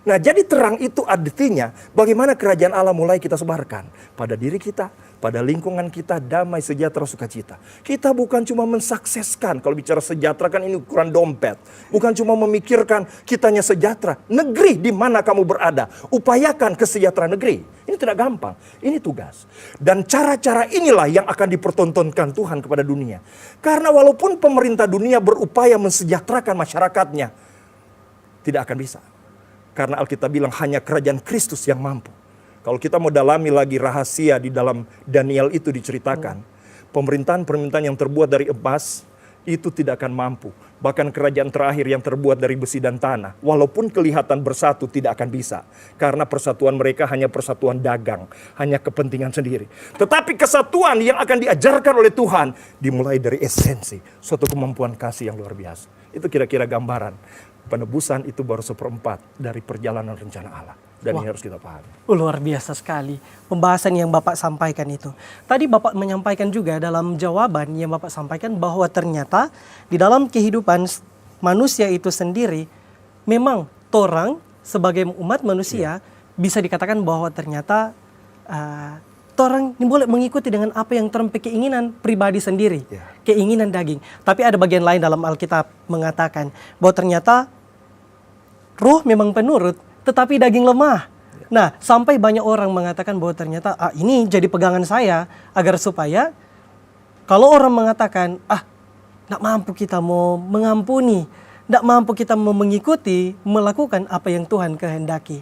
Nah, jadi terang itu artinya bagaimana kerajaan Allah mulai kita sebarkan pada diri kita, pada lingkungan kita, damai, sejahtera, sukacita. Kita bukan cuma mensukseskan, kalau bicara sejahtera kan ini ukuran dompet. Bukan cuma memikirkan kitanya sejahtera. Negeri di mana kamu berada, upayakan kesejahteraan negeri. Ini tidak gampang, ini tugas. Dan cara-cara inilah yang akan dipertontonkan Tuhan kepada dunia. Karena walaupun pemerintah dunia berupaya mensejahterakan masyarakatnya, tidak akan bisa. Karena Alkitab bilang hanya kerajaan Kristus yang mampu. Kalau kita mau dalami lagi rahasia di dalam Daniel itu diceritakan. Pemerintahan-pemerintahan yang terbuat dari emas itu tidak akan mampu. Bahkan kerajaan terakhir yang terbuat dari besi dan tanah. Walaupun kelihatan bersatu tidak akan bisa. Karena persatuan mereka hanya persatuan dagang. Hanya kepentingan sendiri. Tetapi kesatuan yang akan diajarkan oleh Tuhan dimulai dari esensi. Suatu kemampuan kasih yang luar biasa. Itu kira-kira gambaran. Penebusan itu baru seperempat dari perjalanan rencana Allah. Dan ini harus kita pahami. Luar biasa sekali pembahasan yang Bapak sampaikan itu. Tadi Bapak menyampaikan juga dalam jawaban yang Bapak sampaikan bahwa ternyata di dalam kehidupan manusia itu sendiri, memang torang sebagai umat manusia bisa dikatakan bahwa ternyata torang boleh mengikuti dengan apa yang torang keinginan pribadi sendiri, keinginan daging. Tapi ada bagian lain dalam Alkitab mengatakan bahwa ternyata roh memang penurut, tetapi daging lemah. Nah, sampai banyak orang mengatakan bahwa ternyata ini jadi pegangan saya agar supaya kalau orang mengatakan tidak mampu kita mau mengampuni, tidak mampu kita mau mengikuti, melakukan apa yang Tuhan kehendaki.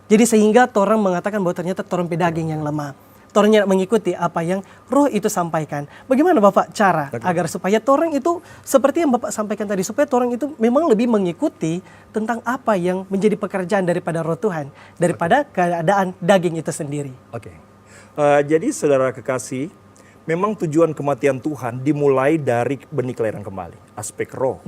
Jadi sehingga orang mengatakan bahwa ternyata orang pedaging yang lemah. Orang tidak mengikuti apa yang roh itu sampaikan. Bagaimana Bapak cara agar supaya orang itu seperti yang Bapak sampaikan tadi, supaya orang itu memang lebih mengikuti tentang apa yang menjadi pekerjaan daripada roh Tuhan, daripada keadaan daging itu sendiri. Jadi saudara kekasih, memang tujuan kematian Tuhan dimulai dari benih kelahiran kembali, aspek roh.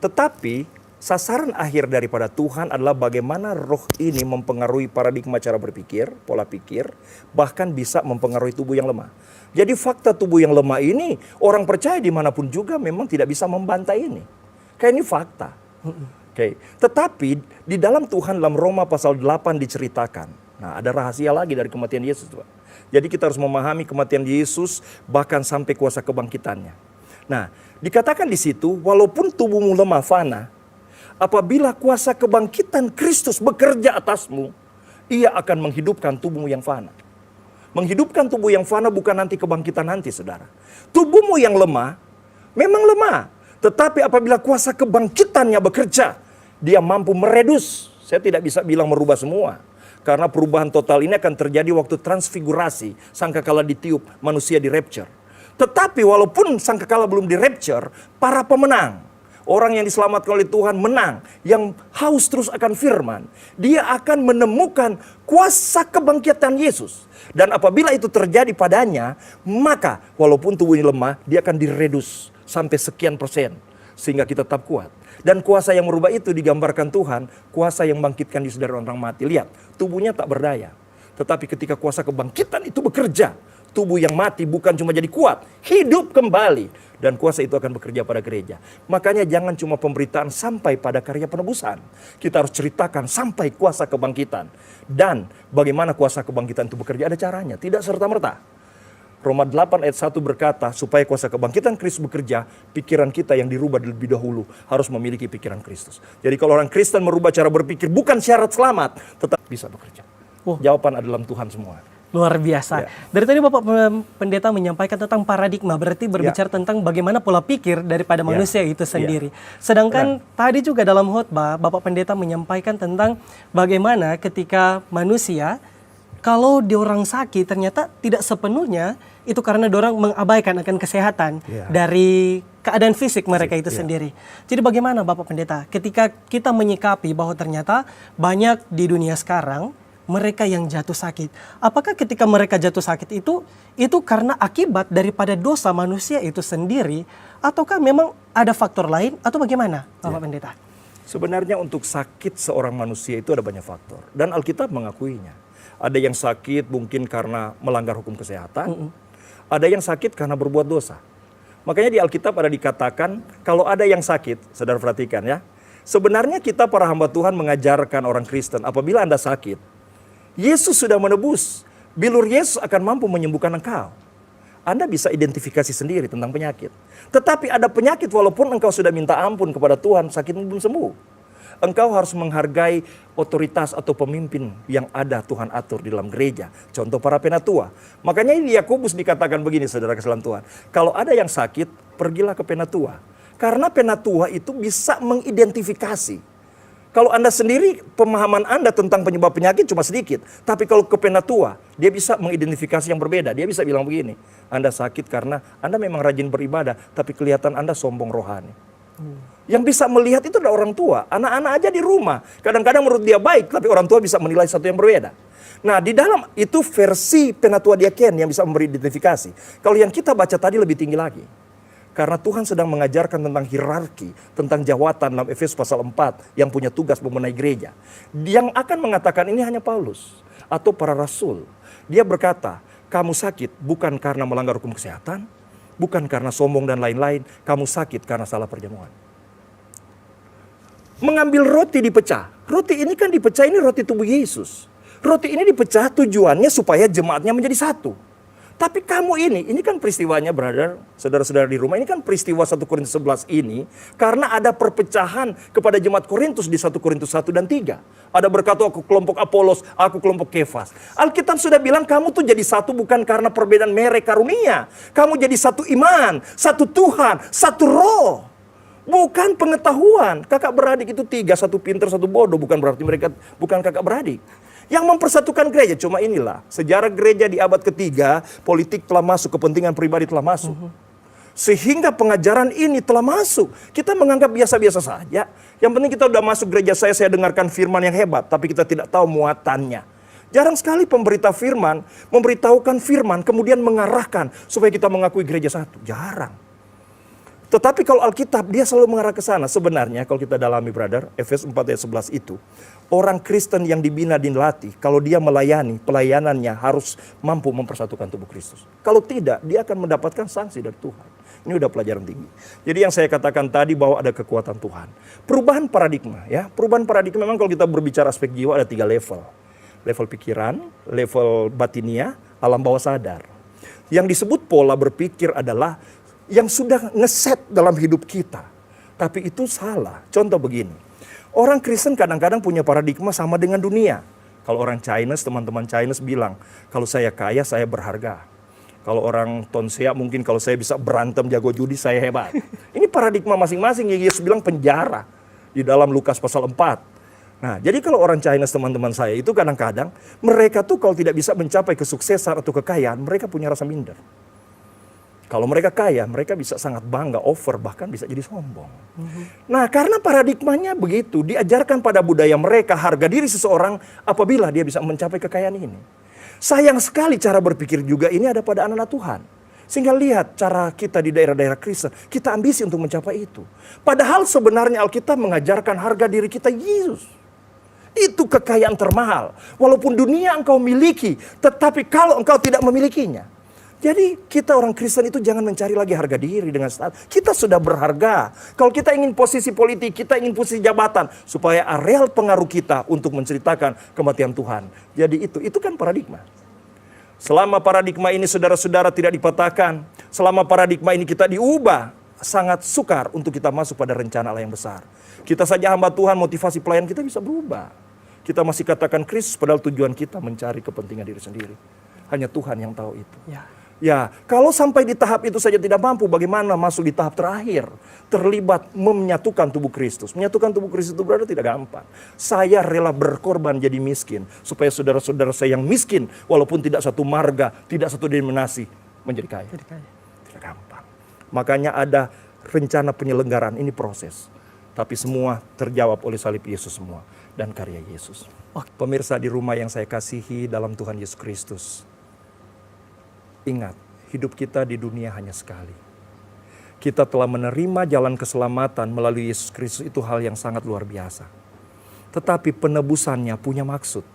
Tetapi sasaran akhir daripada Tuhan adalah bagaimana roh ini mempengaruhi paradigma cara berpikir, pola pikir, bahkan bisa mempengaruhi tubuh yang lemah. Jadi fakta tubuh yang lemah ini, orang percaya dimanapun juga memang tidak bisa membantah ini. Kayak ini fakta. Tetapi di dalam Tuhan dalam Roma pasal 8 diceritakan. Nah, ada rahasia lagi dari kematian Yesus, Pak. Jadi kita harus memahami kematian Yesus bahkan sampai kuasa kebangkitannya. Nah, dikatakan di situ, walaupun tubuhmu lemah fana, apabila kuasa kebangkitan Kristus bekerja atasmu, ia akan menghidupkan tubuhmu yang fana. Menghidupkan tubuh yang fana bukan nanti kebangkitan nanti, saudara. Tubuhmu yang lemah, memang lemah. Tetapi apabila kuasa kebangkitannya bekerja, dia mampu meredus. Saya tidak bisa bilang merubah semua. Karena perubahan total ini akan terjadi waktu transfigurasi. Sangkakala ditiup, manusia di rapture. Tetapi walaupun sangkakala belum di rapture, para pemenang, orang yang diselamatkan oleh Tuhan menang, yang haus terus akan firman, dia akan menemukan kuasa kebangkitan Yesus. Dan apabila itu terjadi padanya, maka walaupun tubuhnya lemah, dia akan diredus sampai sekian persen. Sehingga kita tetap kuat. Dan kuasa yang merubah itu digambarkan Tuhan, kuasa yang bangkitkan Yesus dari orang mati. Lihat, tubuhnya tak berdaya. Tetapi ketika kuasa kebangkitan itu bekerja, tubuh yang mati bukan cuma jadi kuat, hidup kembali. Dan kuasa itu akan bekerja pada gereja. Makanya jangan cuma pemberitaan sampai pada karya penebusan. Kita harus ceritakan sampai kuasa kebangkitan. Dan bagaimana kuasa kebangkitan itu bekerja, ada caranya. Tidak serta-merta. Roma 8 ayat 1 berkata, supaya kuasa kebangkitan Kristus bekerja, pikiran kita yang dirubah lebih dahulu harus memiliki pikiran Kristus. Jadi kalau orang Kristen merubah cara berpikir, bukan syarat selamat, tetap bisa bekerja. Jawaban adalah dalam Tuhan semua. Luar biasa. Ya. Dari tadi Bapak Pendeta menyampaikan tentang paradigma, berarti berbicara tentang bagaimana pola pikir daripada manusia itu sendiri. Sedangkan tadi juga dalam khotbah Bapak Pendeta menyampaikan tentang bagaimana ketika manusia kalau diorang sakit ternyata tidak sepenuhnya itu karena diorang mengabaikan akan kesehatan dari keadaan fisik mereka itu sendiri. Jadi bagaimana Bapak Pendeta ketika kita menyikapi bahwa ternyata banyak di dunia sekarang mereka yang jatuh sakit. Apakah ketika mereka jatuh sakit itu karena akibat daripada dosa manusia itu sendiri, ataukah memang ada faktor lain atau bagaimana, Bapak Pendeta? Sebenarnya untuk sakit seorang manusia itu ada banyak faktor dan Alkitab mengakuinya. Ada yang sakit mungkin karena melanggar hukum kesehatan, ada yang sakit karena berbuat dosa. Makanya di Alkitab ada dikatakan kalau ada yang sakit, saudara perhatikan ya. Sebenarnya kita para hamba Tuhan mengajarkan orang Kristen apabila Anda sakit, Yesus sudah menebus. Bilur Yesus akan mampu menyembuhkan engkau. Anda bisa identifikasi sendiri tentang penyakit. Tetapi ada penyakit walaupun engkau sudah minta ampun kepada Tuhan, sakitmu belum sembuh. Engkau harus menghargai otoritas atau pemimpin yang ada Tuhan atur di dalam gereja. Contoh para penatua. Makanya di Yakobus dikatakan begini saudara kesalahan Tuhan. Kalau ada yang sakit, pergilah ke penatua. Karena penatua itu bisa mengidentifikasi. Kalau Anda sendiri, pemahaman Anda tentang penyebab penyakit cuma sedikit. Tapi kalau ke penatua, dia bisa mengidentifikasi yang berbeda. Dia bisa bilang begini, Anda sakit karena Anda memang rajin beribadah, tapi kelihatan Anda sombong rohani. Yang bisa melihat itu adalah orang tua. Anak-anak aja di rumah. Kadang-kadang menurut dia baik, tapi orang tua bisa menilai satu yang berbeda. Nah, di dalam itu versi penatua diaken yang bisa memberi identifikasi. Kalau yang kita baca tadi lebih tinggi lagi. Karena Tuhan sedang mengajarkan tentang hierarki, tentang jawatan dalam Efesus pasal 4 yang punya tugas membenahi gereja. Yang akan mengatakan ini hanya Paulus atau para rasul. Dia berkata, kamu sakit bukan karena melanggar hukum kesehatan, bukan karena sombong dan lain-lain, kamu sakit karena salah perjamuan. Mengambil roti dipecah. Roti ini kan dipecah, ini roti tubuh Yesus. Roti ini dipecah tujuannya supaya jemaatnya menjadi satu. Tapi kamu ini kan peristiwanya brother, saudara-saudara di rumah, ini kan peristiwa 1 Korintus 11 ini. Karena ada perpecahan kepada jemaat Korintus di 1 Korintus 1 dan 3. Ada berkata aku kelompok Apolos, aku kelompok Kefas. Alkitab sudah bilang kamu tuh jadi satu bukan karena perbedaan merek karunia. Kamu jadi satu iman, satu Tuhan, satu roh. Bukan pengetahuan. Kakak beradik itu 3, satu pintar, satu bodoh. Bukan berarti mereka bukan kakak beradik. Yang mempersatukan gereja cuma inilah. Sejarah gereja di abad ketiga, politik telah masuk, kepentingan pribadi telah masuk. Sehingga pengajaran ini telah masuk. Kita menganggap biasa-biasa saja. Yang penting kita udah masuk gereja saya dengarkan firman yang hebat. Tapi kita tidak tahu muatannya. Jarang sekali pemberita firman, memberitahukan firman, kemudian mengarahkan supaya kita mengakui gereja satu. Jarang. Tetapi kalau Alkitab dia selalu mengarah ke sana. Sebenarnya kalau kita dalami brother, Efesus 4 ayat 11 itu. Orang Kristen yang dibina dan dilatih, kalau dia melayani, pelayanannya harus mampu mempersatukan tubuh Kristus. Kalau tidak, dia akan mendapatkan sanksi dari Tuhan. Ini udah pelajaran tinggi. Jadi yang saya katakan tadi bahwa ada kekuatan Tuhan. Perubahan paradigma ya. Perubahan paradigma memang kalau kita berbicara aspek jiwa ada 3 level. Level pikiran, level batinia, alam bawah sadar. Yang disebut pola berpikir adalah yang sudah ngeset dalam hidup kita. Tapi itu salah. Contoh begini. Orang Kristen kadang-kadang punya paradigma sama dengan dunia. Kalau orang Chinese, teman-teman Chinese bilang, kalau saya kaya, saya berharga. Kalau orang Tonsea mungkin kalau saya bisa berantem jago judi, saya hebat. Ini paradigma masing-masing yang Yesus bilang penjara. Di dalam Lukas pasal 4. Nah, jadi kalau orang Chinese teman-teman saya itu kadang-kadang, mereka tuh kalau tidak bisa mencapai kesuksesan atau kekayaan, mereka punya rasa minder. Kalau mereka kaya, mereka bisa sangat bangga, over, bahkan bisa jadi sombong. Nah, karena paradigmanya begitu, diajarkan pada budaya mereka harga diri seseorang apabila dia bisa mencapai kekayaan ini. Sayang sekali cara berpikir juga ini ada pada anak-anak Tuhan. Sehingga lihat cara kita di daerah-daerah Kristen, kita ambisi untuk mencapai itu. Padahal sebenarnya Alkitab mengajarkan harga diri kita Yesus. Itu kekayaan termahal. Walaupun dunia engkau miliki, tetapi kalau engkau tidak memilikinya. Jadi kita orang Kristen itu jangan mencari lagi harga diri dengan status. Kita sudah berharga. Kalau kita ingin posisi politik, kita ingin posisi jabatan. Supaya areal pengaruh kita untuk menceritakan kematian Tuhan. Jadi itu kan paradigma. Selama paradigma ini saudara-saudara tidak dipatahkan. Selama paradigma ini kita diubah. Sangat sukar untuk kita masuk pada rencana Allah yang besar. Kita saja hamba Tuhan, motivasi pelayan kita bisa berubah. Kita masih katakan Kristus padahal tujuan kita mencari kepentingan diri sendiri. Hanya Tuhan yang tahu itu. Ya. Ya, kalau sampai di tahap itu saja tidak mampu, bagaimana masuk di tahap terakhir? Terlibat menyatukan tubuh Kristus. Menyatukan tubuh Kristus itu berarti tidak gampang. Saya rela berkorban jadi miskin, supaya saudara-saudara saya yang miskin, walaupun tidak satu marga, tidak satu denominasi, menjadi kaya. Tidak gampang. Makanya ada rencana penyelenggaraan, ini proses. Tapi semua terjawab oleh salib Yesus semua, dan karya Yesus. Pemirsa di rumah yang saya kasihi dalam Tuhan Yesus Kristus. Ingat, hidup kita di dunia hanya sekali. Kita telah menerima jalan keselamatan melalui Yesus Kristus, itu hal yang sangat luar biasa. Tetapi penebusannya punya maksud.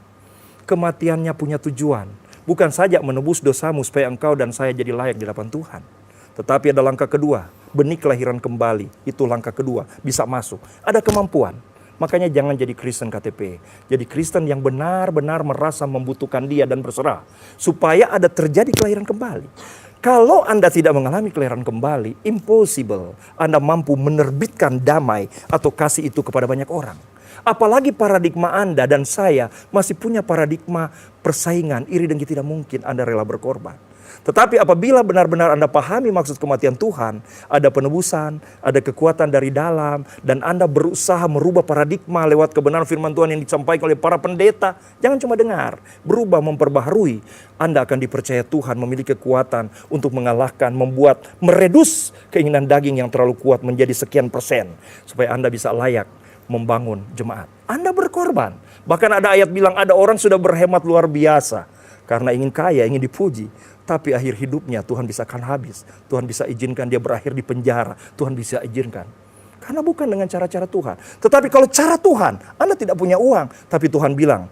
Kematiannya punya tujuan. Bukan saja menebus dosamu supaya engkau dan saya jadi layak di hadapan Tuhan. Tetapi ada langkah kedua, benih kelahiran kembali. Itu langkah kedua, bisa masuk. Ada kemampuan. Makanya jangan jadi Kristen KTP. Jadi Kristen yang benar-benar merasa membutuhkan Dia dan berserah. Supaya ada terjadi kelahiran kembali. Kalau Anda tidak mengalami kelahiran kembali, impossible Anda mampu menerbitkan damai atau kasih itu kepada banyak orang. Apalagi paradigma Anda dan saya masih punya paradigma persaingan, iri dengki, tidak mungkin Anda rela berkorban. Tetapi apabila benar-benar Anda pahami maksud kematian Tuhan, ada penebusan, ada kekuatan dari dalam, dan Anda berusaha merubah paradigma lewat kebenaran firman Tuhan yang disampaikan oleh para pendeta. Jangan cuma dengar, berubah, memperbaharui. Anda akan dipercaya Tuhan memiliki kekuatan untuk mengalahkan, membuat, meredus keinginan daging yang terlalu kuat menjadi sekian persen. Supaya Anda bisa layak membangun jemaat. Anda berkorban. Bahkan ada ayat bilang ada orang sudah berhemat luar biasa. Karena ingin kaya, ingin dipuji. Tapi akhir hidupnya Tuhan bisa akan habis. Tuhan bisa izinkan dia berakhir di penjara. Tuhan bisa izinkan. Karena bukan dengan cara-cara Tuhan. Tetapi kalau cara Tuhan, Anda tidak punya uang. Tapi Tuhan bilang,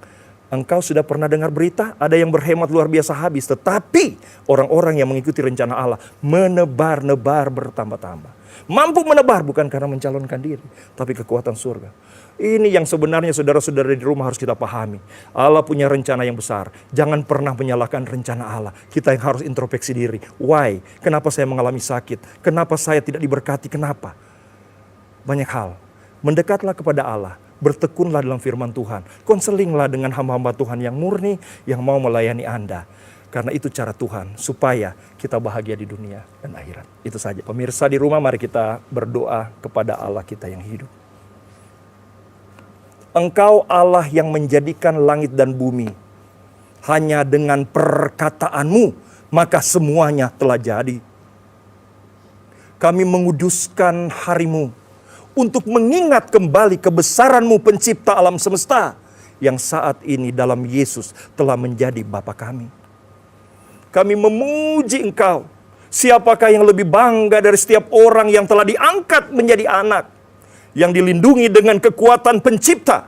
engkau sudah pernah dengar berita? Ada yang berhemat luar biasa habis. Tetapi orang-orang yang mengikuti rencana Allah menebar-nebar bertambah-tambah. Mampu menebar bukan karena mencalonkan diri. Tapi kekuatan surga. Ini yang sebenarnya saudara-saudara di rumah harus kita pahami. Allah punya rencana yang besar. Jangan pernah menyalahkan rencana Allah. Kita yang harus introspeksi diri. Why? Kenapa saya mengalami sakit? Kenapa saya tidak diberkati? Kenapa? Banyak hal. Mendekatlah kepada Allah. Bertekunlah dalam firman Tuhan. Konselinglah dengan hamba-hamba Tuhan yang murni, yang mau melayani Anda. Karena itu cara Tuhan, supaya kita bahagia di dunia dan akhirat. Itu saja. Pemirsa di rumah, mari kita berdoa kepada Allah kita yang hidup. Engkau Allah yang menjadikan langit dan bumi. Hanya dengan perkataanmu, maka semuanya telah jadi. Kami menguduskan harimu untuk mengingat kembali kebesaranmu pencipta alam semesta. Yang saat ini dalam Yesus telah menjadi Bapa kami. Kami memuji Engkau. Siapakah yang lebih bangga dari setiap orang yang telah diangkat menjadi anak. Yang dilindungi dengan kekuatan pencipta.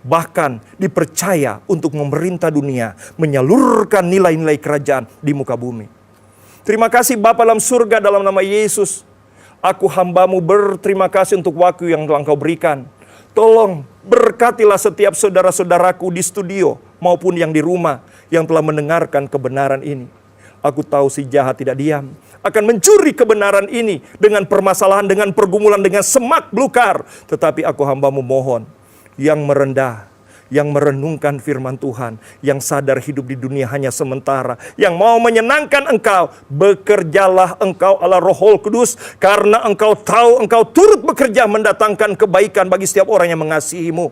Bahkan dipercaya untuk memerintah dunia. Menyalurkan nilai-nilai kerajaan di muka bumi. Terima kasih Bapa dalam surga dalam nama Yesus. Aku hambamu berterima kasih untuk waktu yang telah Engkau berikan. Tolong berkatilah setiap saudara-saudaraku di studio maupun yang di rumah yang telah mendengarkan kebenaran ini. Aku tahu si jahat tidak diam. Akan mencuri kebenaran ini dengan permasalahan, dengan pergumulan, dengan semak belukar. Tetapi aku hambamu mohon, yang merendah, yang merenungkan firman Tuhan, yang sadar hidup di dunia hanya sementara, yang mau menyenangkan Engkau, bekerjalah Engkau Allah Roh Kudus, karena Engkau tahu Engkau turut bekerja mendatangkan kebaikan bagi setiap orang yang mengasihimu.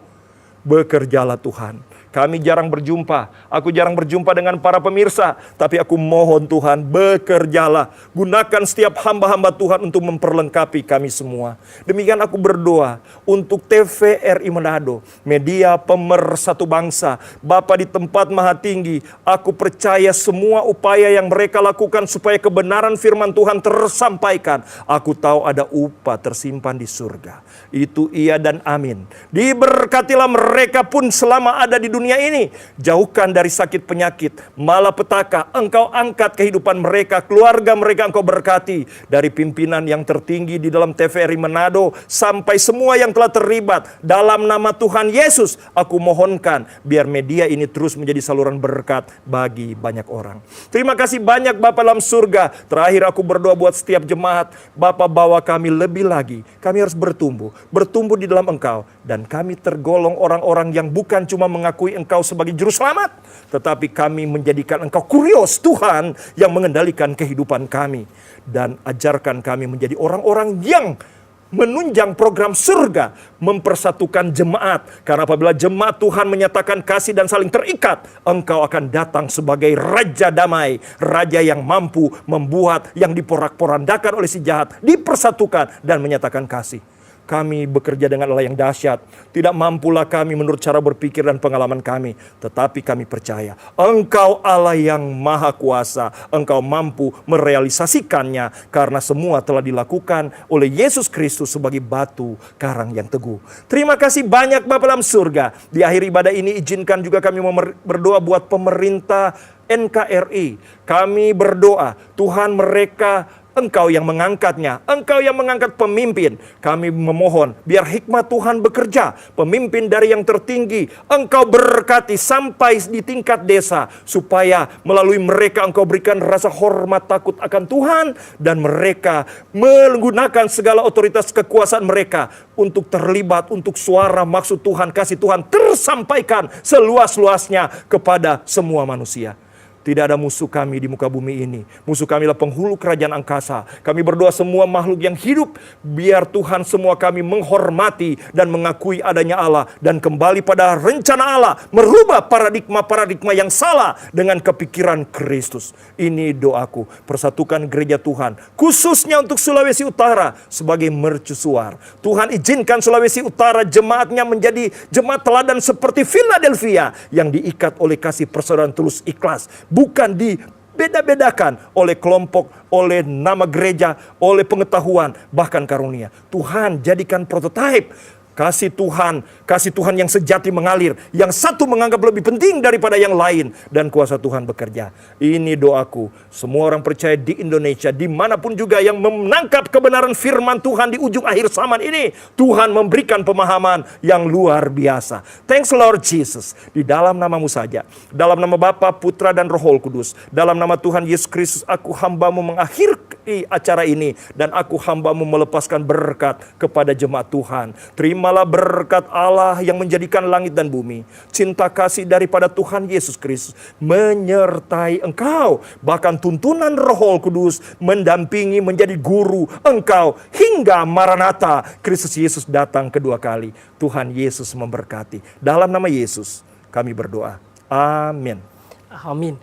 Bekerjalah Tuhan. Kami jarang berjumpa, aku jarang berjumpa dengan para pemirsa, tapi aku mohon Tuhan, bekerjalah. Gunakan setiap hamba-hamba Tuhan untuk memperlengkapi kami semua. Demikian aku berdoa untuk TVRI Manado, media pemersatu bangsa. Bapa di tempat maha tinggi, aku percaya semua upaya yang mereka lakukan supaya kebenaran firman Tuhan tersampaikan. Aku tahu ada upah tersimpan di surga. Itu iya dan amin. Diberkatilah mereka pun selama ada di dunia ini. Jauhkan dari sakit penyakit, malapetaka. Engkau angkat kehidupan mereka, keluarga mereka Engkau berkati. Dari pimpinan yang tertinggi di dalam TVRI Manado sampai semua yang telah terlibat. Dalam nama Tuhan Yesus, aku mohonkan biar media ini terus menjadi saluran berkat bagi banyak orang. Terima kasih banyak Bapa dalam surga. Terakhir aku berdoa buat setiap jemaat. Bapa, bawa kami lebih lagi. Kami harus bertumbuh di dalam Engkau. Dan kami tergolong orang-orang yang bukan cuma mengakui mengakui Engkau sebagai juru selamat, tetapi kami menjadikan Engkau kurios Tuhan yang mengendalikan kehidupan kami. Dan ajarkan kami menjadi orang-orang yang menunjang program surga, mempersatukan jemaat. Karena apabila jemaat Tuhan menyatakan kasih dan saling terikat, Engkau akan datang sebagai Raja damai, Raja yang mampu membuat yang diporak-porandakan oleh si jahat dipersatukan dan menyatakan kasih. Kami bekerja dengan Allah yang dahsyat. Tidak mampulah kami menurut cara berpikir dan pengalaman kami. Tetapi kami percaya Engkau Allah yang maha kuasa. Engkau mampu merealisasikannya. Karena semua telah dilakukan oleh Yesus Kristus sebagai batu karang yang teguh. Terima kasih banyak Bapa dalam surga. Di akhir ibadah ini izinkan juga kami berdoa buat pemerintah NKRI. Kami berdoa Tuhan mereka Engkau yang mengangkatnya, Engkau yang mengangkat pemimpin. Kami memohon biar hikmat Tuhan bekerja, pemimpin dari yang tertinggi Engkau berkati sampai di tingkat desa, supaya melalui mereka Engkau berikan rasa hormat takut akan Tuhan, dan mereka menggunakan segala otoritas kekuasaan mereka untuk terlibat, untuk suara maksud Tuhan, kasih Tuhan tersampaikan seluas-luasnya kepada semua manusia. Tidak ada musuh kami di muka bumi ini. Musuh kami adalah penghulu kerajaan angkasa. Kami berdoa semua makhluk yang hidup, biar Tuhan semua kami menghormati dan mengakui adanya Allah. Dan kembali pada rencana Allah, merubah paradigma-paradigma yang salah dengan kepikiran Kristus. Ini doaku, persatukan gereja Tuhan, khususnya untuk Sulawesi Utara sebagai mercusuar. Tuhan izinkan Sulawesi Utara jemaatnya menjadi jemaat teladan seperti Philadelphia, yang diikat oleh kasih persaudaraan tulus ikhlas. Bukan dibeda-bedakan oleh kelompok, oleh nama gereja, oleh pengetahuan, bahkan karunia. Tuhan jadikan prototipe kasih Tuhan yang sejati mengalir, yang satu menganggap lebih penting daripada yang lain, dan kuasa Tuhan bekerja. Ini doaku, semua orang percaya di Indonesia, dimanapun juga yang menangkap kebenaran firman Tuhan di ujung akhir zaman ini, Tuhan memberikan pemahaman yang luar biasa. Thanks Lord Jesus. Di dalam namamu saja, dalam nama Bapa, Putra, dan Roh Kudus, dalam nama Tuhan Yesus Kristus, aku hambamu mengakhiri acara ini, dan aku hambamu melepaskan berkat kepada jemaat Tuhan. Terimalah berkat Allah yang menjadikan langit dan bumi, cinta kasih daripada Tuhan Yesus Kristus menyertai engkau, bahkan tuntunan Roh Kudus mendampingi menjadi guru engkau hingga Maranatha, Kristus Yesus datang kedua kali. Tuhan Yesus memberkati. Dalam nama Yesus kami berdoa. Amin. Amin.